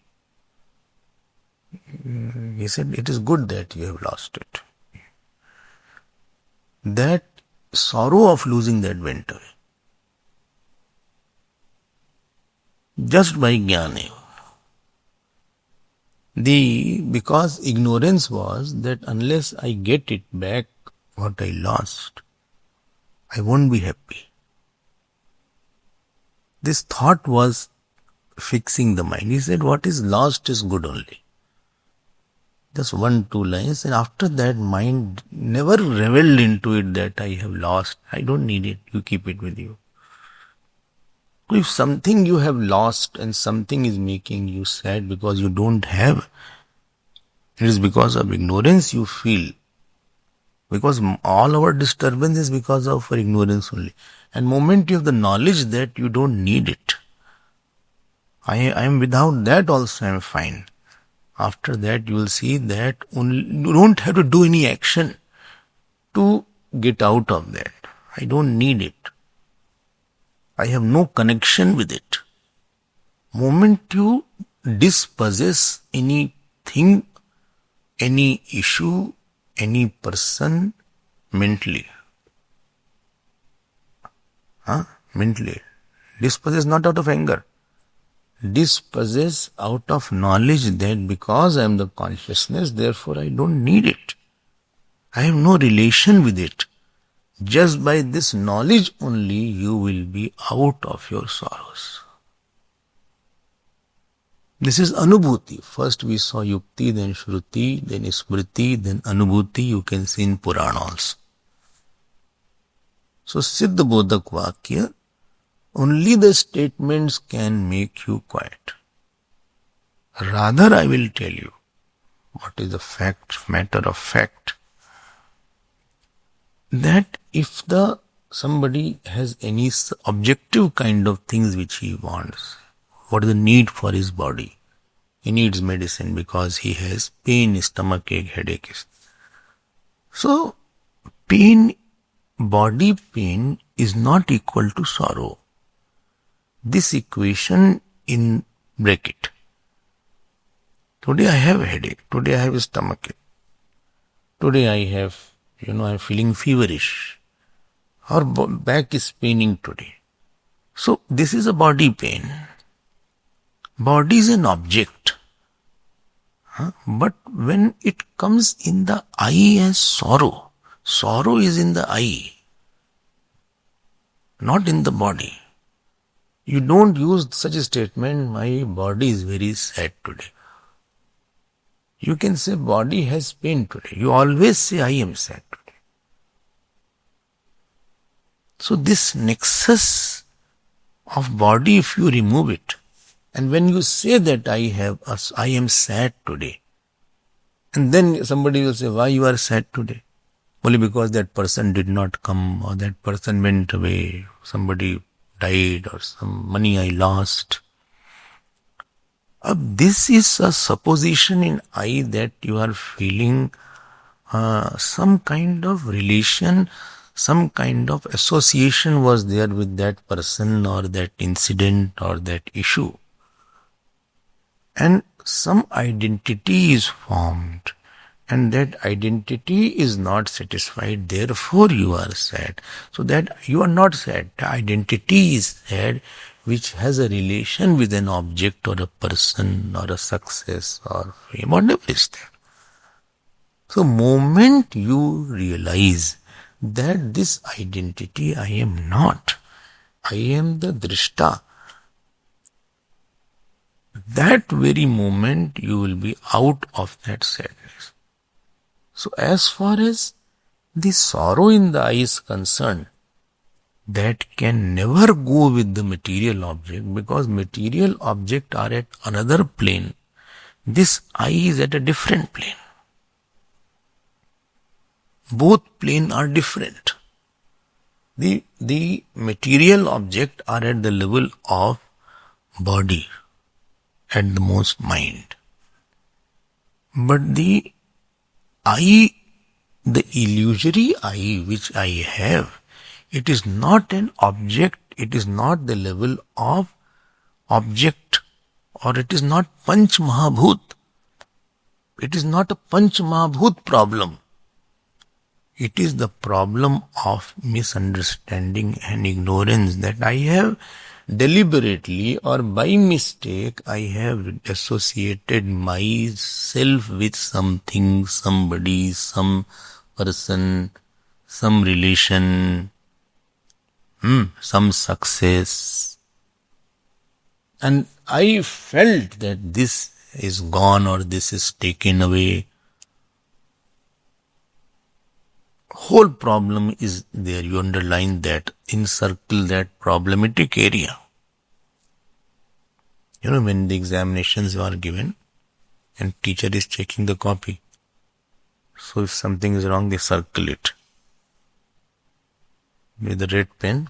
He said, it is good that you have lost it. That sorrow of losing that went away. Just by jnana. Because ignorance was that unless I get it back, what I lost, I won't be happy. This thought was fixing the mind. He said, what is lost is good only. Just 1, 2 lines, and after that mind never reveled into it that I have lost. I don't need it. You keep it with you. If something you have lost and something is making you sad because you don't have, it is because of ignorance you feel. Because all our disturbance is because of our ignorance only. And moment you have the knowledge that you don't need it, I am without that also I am fine. After that you will see that you don't have to do any action to get out of that. I don't need it. I have no connection with it. Moment you dispossess anything, any issue, any person mentally. Mentally. Dispossess not out of anger. Dispossess out of knowledge that because I am the consciousness, therefore I don't need it. I have no relation with it. Just by this knowledge only you will be out of your sorrows. This is Anubhuti. First we saw Yukti, then Shruti, then Smriti, then Anubhuti. You can see in Purana also. So Siddha Bodhak Vakya, only the statements can make you quiet. Rather I will tell you what is the fact, matter of fact. That if somebody has any objective kind of things which he wants, what is the need for his body? He needs medicine because he has pain, stomach ache, headache. So, pain, body pain is not equal to sorrow. This equation in bracket. Today I have a headache. Today I have a stomach ache. Today I have, I'm feeling feverish. Or back is paining today. So, this is a body pain. Body is an object. But when it comes in the I as sorrow, sorrow is in the I, not in the body. You don't use such a statement, my body is very sad today. You can say body has pain today. You always say I am sad today. So this nexus of body, if you remove it, and when you say that I am sad today, and then somebody will say, why you are sad today? Only because that person did not come, or that person went away, somebody died, or some money I lost. This is a supposition in I that you are feeling some kind of relation, some kind of association was there with that person or that incident or that issue. And some identity is formed, and that identity is not satisfied, therefore you are sad. So that you are not sad, the identity is sad, which has a relation with an object or a person or a success or fame, whatever is there. So moment you realize that this identity I am not, I am the drishta, that very moment you will be out of that sadness. So as far as the sorrow in the I is concerned, that can never go with the material object, because material objects are at another plane. This I is at a different plane. Both planes are different. The material object are at the level of body, at the most mind. But the I, the illusory I which I have, it is not an object, it is not the level of object, or it is not Panch Mahabhut. It is not a Panch Mahabhut problem. It is the problem of misunderstanding and ignorance that I have deliberately or by mistake I have associated myself with something, somebody, some person, some relation, some success. And I felt that this is gone or this is taken away. Whole problem is there. You underline that, encircle that problematic area. You know, when the examinations are given and teacher is checking the copy, so if something is wrong, they circle it with a red pen.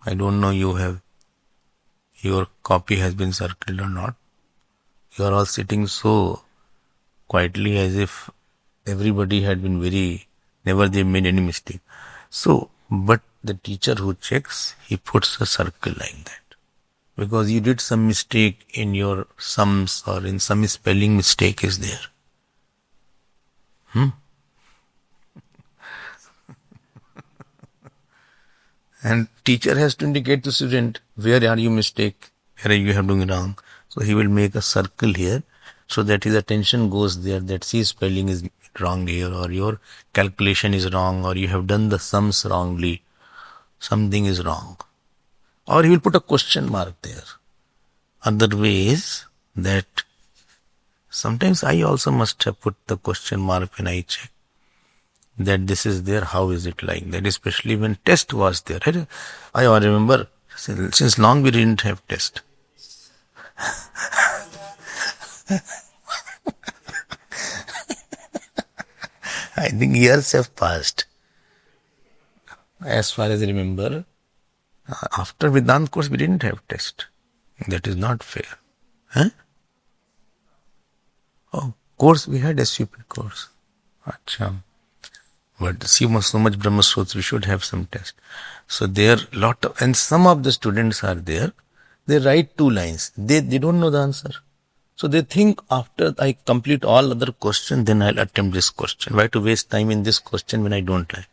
I don't know your copy has been circled or not. You are all sitting so quietly as if everybody had been never they made any mistake. So, but the teacher who checks, he puts a circle like that. Because you did some mistake in your sums or in some spelling mistake is there. And teacher has to indicate to student, where are you mistake, where you have doing wrong. So he will make a circle here so that his attention goes there, that see spelling is wrong here, or your calculation is wrong, or you have done the sums wrongly. Something is wrong. Or he will put a question mark there. Other ways that sometimes I also must have put the question mark when I check that this is there, how is it like that, especially when test was there. I remember since long we didn't have test. I think years have passed. As far as I remember, after Vedant course we didn't have test. That is not fair. Huh? Oh, course we had SUP course. Achha. But see so much Brahma Sutra, we should have some test. So there and some of the students are there, they write 2 lines. They don't know the answer. So they think after I complete all other questions, then I'll attempt this question. Why to waste time in this question when I don't like?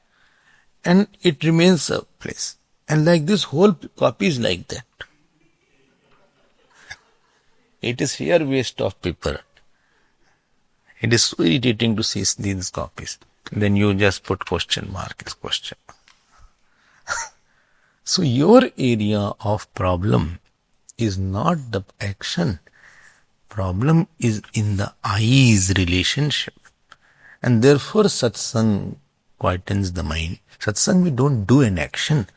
And it remains a place. And like this whole copy is like that. It is sheer waste of paper. It is so irritating to see these copies. Then you just put question mark as question. So your area of problem is not the action. Problem is in the I's relationship. And therefore satsang quietens the mind. Satsang, we don't do an action.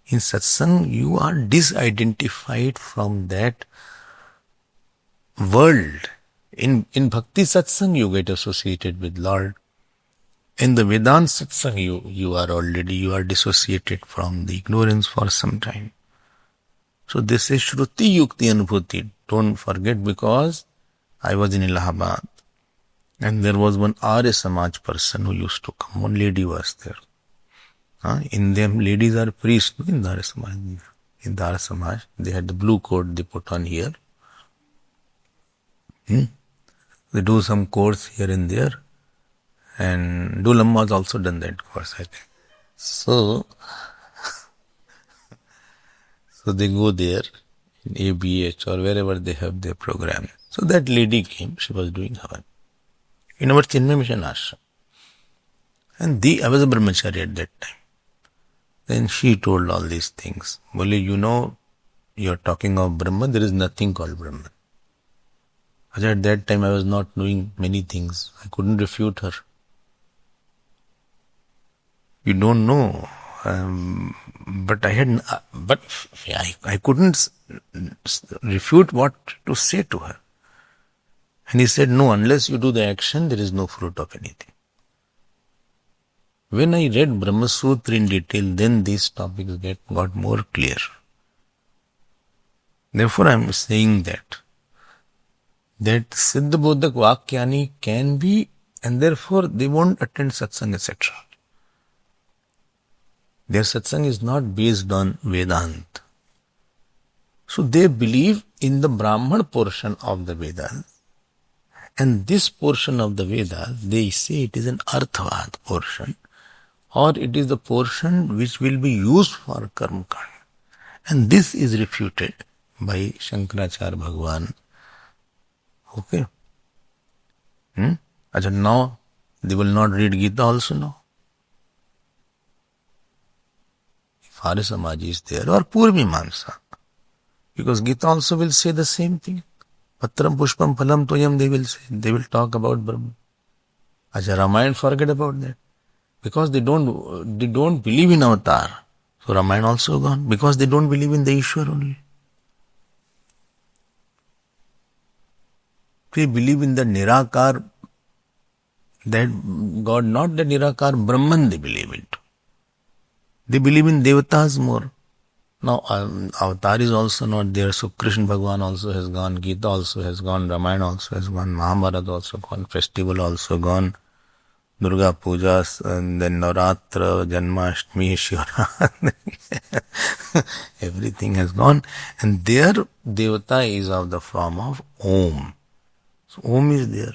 In satsang, you are disidentified from that world. In bhakti satsang, you get associated with Lord. In the Vedanta satsang, you are dissociated from the ignorance for some time. So this is Shruti Yukti Anubhuti. Don't forget, because I was in Allahabad and there was one Arya Samaj person who used to come. One lady was there. In them, ladies are priests in the Arya Samaj. In the Arya Samaj, they had the blue coat they put on here. They do some course here and there. And Dulam was also done that course, I think. So they go there in ABH or wherever they have their program. So that lady came, she was doing Havan in our Chinmay Mission ashram. And I was a brahmachari at that time. Then she told all these things. Well, you're talking of Brahman, there is nothing called Brahman. At that time I was not knowing many things. I couldn't refute her. You don't know. But I couldn't refute what to say to her. And he said, no, unless you do the action, there is no fruit of anything. When I read Brahma Sutra in detail, then these topics got more clear. Therefore, I am saying that Siddha Bodhak Vakyani can be, and therefore they won't attend satsang, etc. Their satsang is not based on Vedanta. So they believe in the Brahman portion of the Vedas. And this portion of the Vedas, they say it is an Arthavad portion, or it is the portion which will be used for Karma Kanda. And this is refuted by Shankaracharya Bhagavan. Okay. Achha, now they will not read Gita also now. If Arya Samaj is there, or Purvimamsa. Because Gita also will say the same thing. Patram Pushpam Phalam Toyam, they will say. They will talk about Brahma. Achha, Ramayana, forget about that. Because they don't believe in avatar. So Ramayana also gone. Because they don't believe in the Ishwar only. They believe in the Nirakar, that God, not the Nirakar Brahman they believe in. They believe in Devatas more. Now, Avatar is also not there, so Krishna Bhagavan also has gone, Gita also has gone, Ramayana also has gone, Mahabharata also gone, festival also gone, Durga Puja, and then Navratra, Janmashtami, Shivratri, everything has gone, and their Devata is of the form of Om. So Om is there.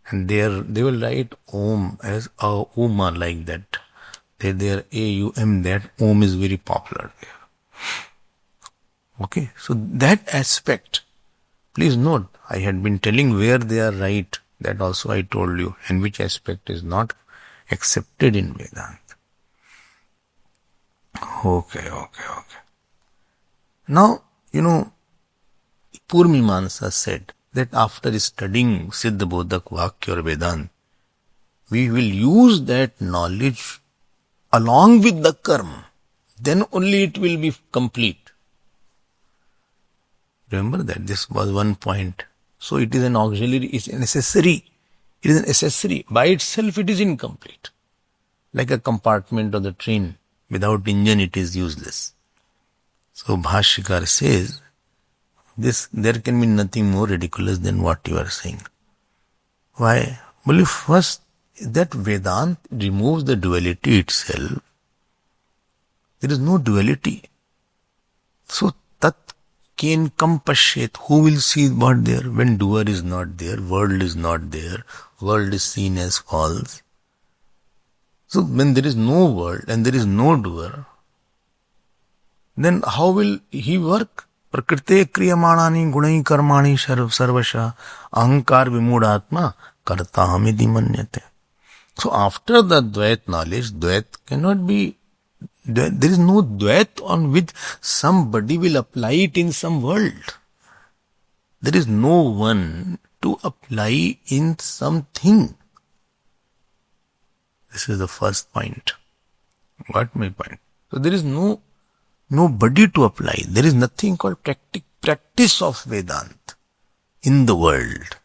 And they will write Om as a Uma like that. Their AUM, that Om is very popular there. Okay, so that aspect, please note, I had been telling where they are right, that also I told you, and which aspect is not accepted in Vedanta. Okay. Now, Purvimamsa said that after studying Siddha Bodhak Vakya or Vedanta, we will use that knowledge along with the karma, then only it will be complete. Remember that this was one point. So it is an auxiliary, it's a necessary. It is an accessory. By itself it is incomplete. Like a compartment of the train. Without engine it is useless. So Bhashyakar says, there can be nothing more ridiculous than what you are saying. Why? Well, first, that Vedanta removes the duality itself. There is no duality. So, tat ken kampashet, who will see what there? When doer is not there, world is not there, world is seen as false. So, when there is no world and there is no doer, then how will he work? Prakrite kriyamanani gunai karmani sarvasha ahankar vimudatma kartahamidi manyate. So after the Dvait knowledge, Dvait cannot be, there is no Dvait on which somebody will apply it in some world. There is no one to apply in something. This is the first point. Got my point? So there is nobody to apply. There is nothing called practice of Vedanta in the world.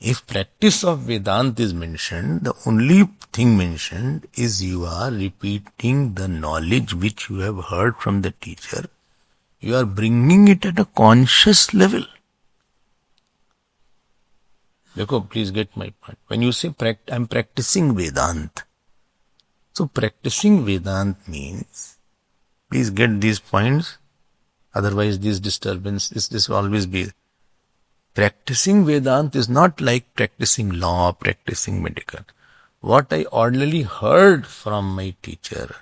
If practice of Vedanta is mentioned, the only thing mentioned is you are repeating the knowledge which you have heard from the teacher. You are bringing it at a conscious level. Dekho, please get my point. When you say I am practicing Vedanta, so practicing Vedanta means, please get these points, otherwise this disturbance, this will always be. Practicing Vedanta is not like practicing law, practicing medical. What I ordinarily heard from my teacher,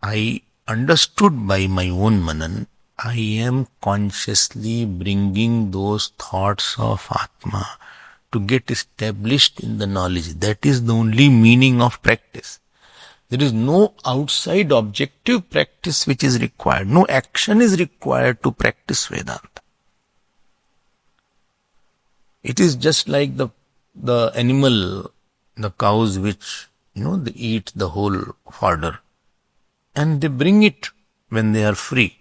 I understood by my own manan, I am consciously bringing those thoughts of Atma to get established in the knowledge. That is the only meaning of practice. There is no outside objective practice which is required. No action is required to practice Vedanta. It is just like the animal, the cows which, they eat the whole fodder. And they bring it when they are free.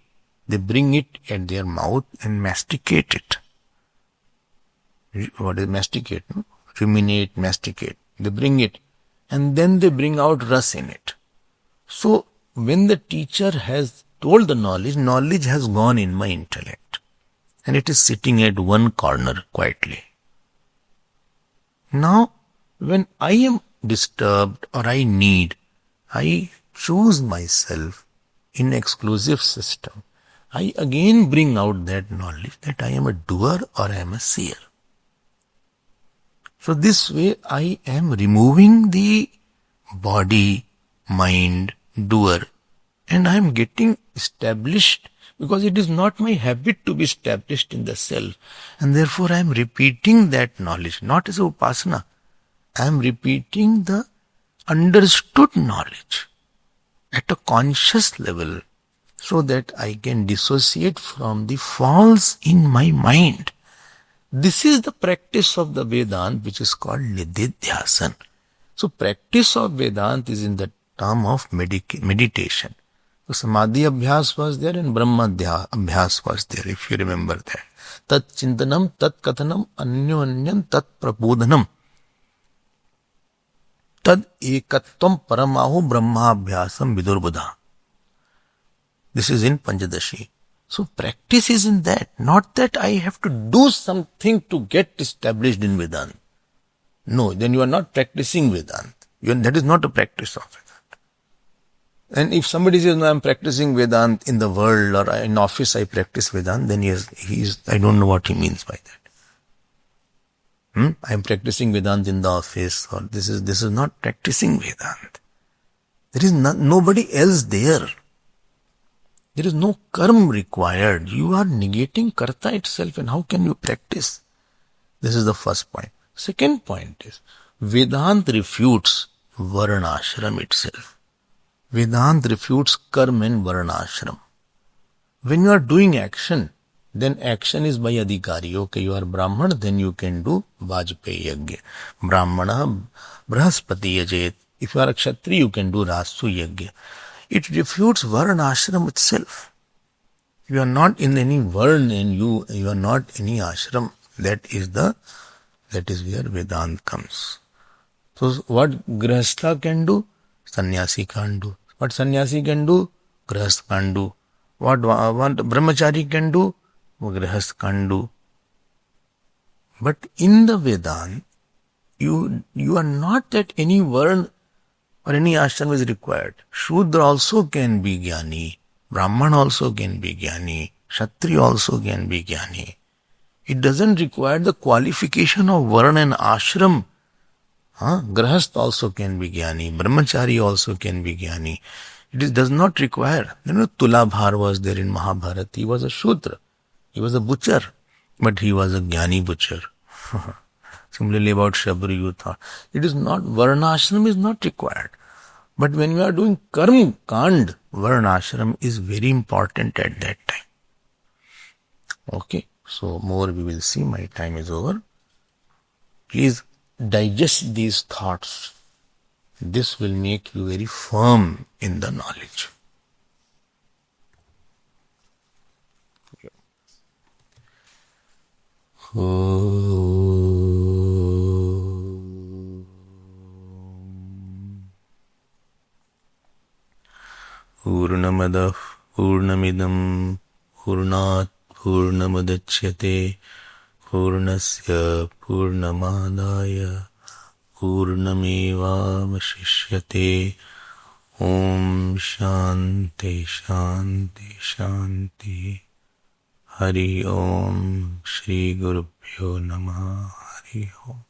They bring it at their mouth and masticate it. What is masticate? No? Ruminate, masticate. They bring it. And then they bring out ras in it. So, when the teacher has told the knowledge, knowledge has gone in my intellect. And it is sitting at one corner quietly. Now, when I am disturbed or I choose myself in exclusive system. I again bring out that knowledge that I am a doer or I am a seer. So this way I am removing the body, mind, doer, and I am getting established because it is not my habit to be established in the self, and therefore I am repeating that knowledge, not as a upasana. I am repeating the understood knowledge at a conscious level so that I can dissociate from the false in my mind. This is the practice of the Vedant, which is called Nididhyasan. So practice of Vedant is in the term of meditation. So Samadhi Abhyas was there and Brahma Abhyas was there, if you remember that. Tat Chintanam, Tat Kathanam, Anyoanyam, Tat Prabodhanam. Tad Ekatvam Paramahu Brahma Abhyasam Vidurbudha. This is in Panchadashi. So practice is in that, not that I have to do something to get established in Vedanta. No, then you are not practicing Vedanta. That is not a practice of Vedanta. And if somebody says, no, I am practicing Vedanta in the world or in office I practice Vedanta, then I don't know what he means by that. I am practicing Vedanta in the office, or this is not practicing Vedanta. There is nobody else there. There is no karma required. You are negating karta itself, and how can you practice? This is the first point. Second point is, Vedanta refutes Varnashram itself. Vedanta refutes karma and Varnashram. When you are doing action, then action is by adhikari. Okay, you are Brahman, then you can do Vajpayee Yajna. Brahmana Brahaspati Yajayat. If you are a Kshatriya, you can do Rasu Yajna. It refutes Varnashram itself. You are not in any Varn and you are not any ashram. That is where Vedanta comes. So what Grihastha can do, Sannyasi can't do. What Sannyasi can do, Grihastha can't do. What Brahmachari can do, Grihastha can't do. But in the Vedanta, you are not at any Varn or any ashram is required. Shudra also can be Jnani. Brahman also can be Jnani. Kshatriya also can be Jnani. It doesn't require the qualification of Varna and ashram. Grihastha also can be Jnani. Brahmachari also can be Jnani. It does not require. Tulabhar was there in Mahabharata. He was a Shudra. He was a butcher. But he was a Jnani butcher. Similarly about Shabri you thought. It is not, Varnashram is not required. But when you are doing Karma Kand, Varnashram is very important at that time. Okay, so more we will see. My time is over. Please digest these thoughts. This will make you very firm in the knowledge. Purnamadah Purnamidam Purnat Purnamudachyate Purnasya Purnamadaya Purnamevavashishyate. Om Shanti Shanti Shanti. Hari Om Shri Gurubhyo Namah. Hari Om.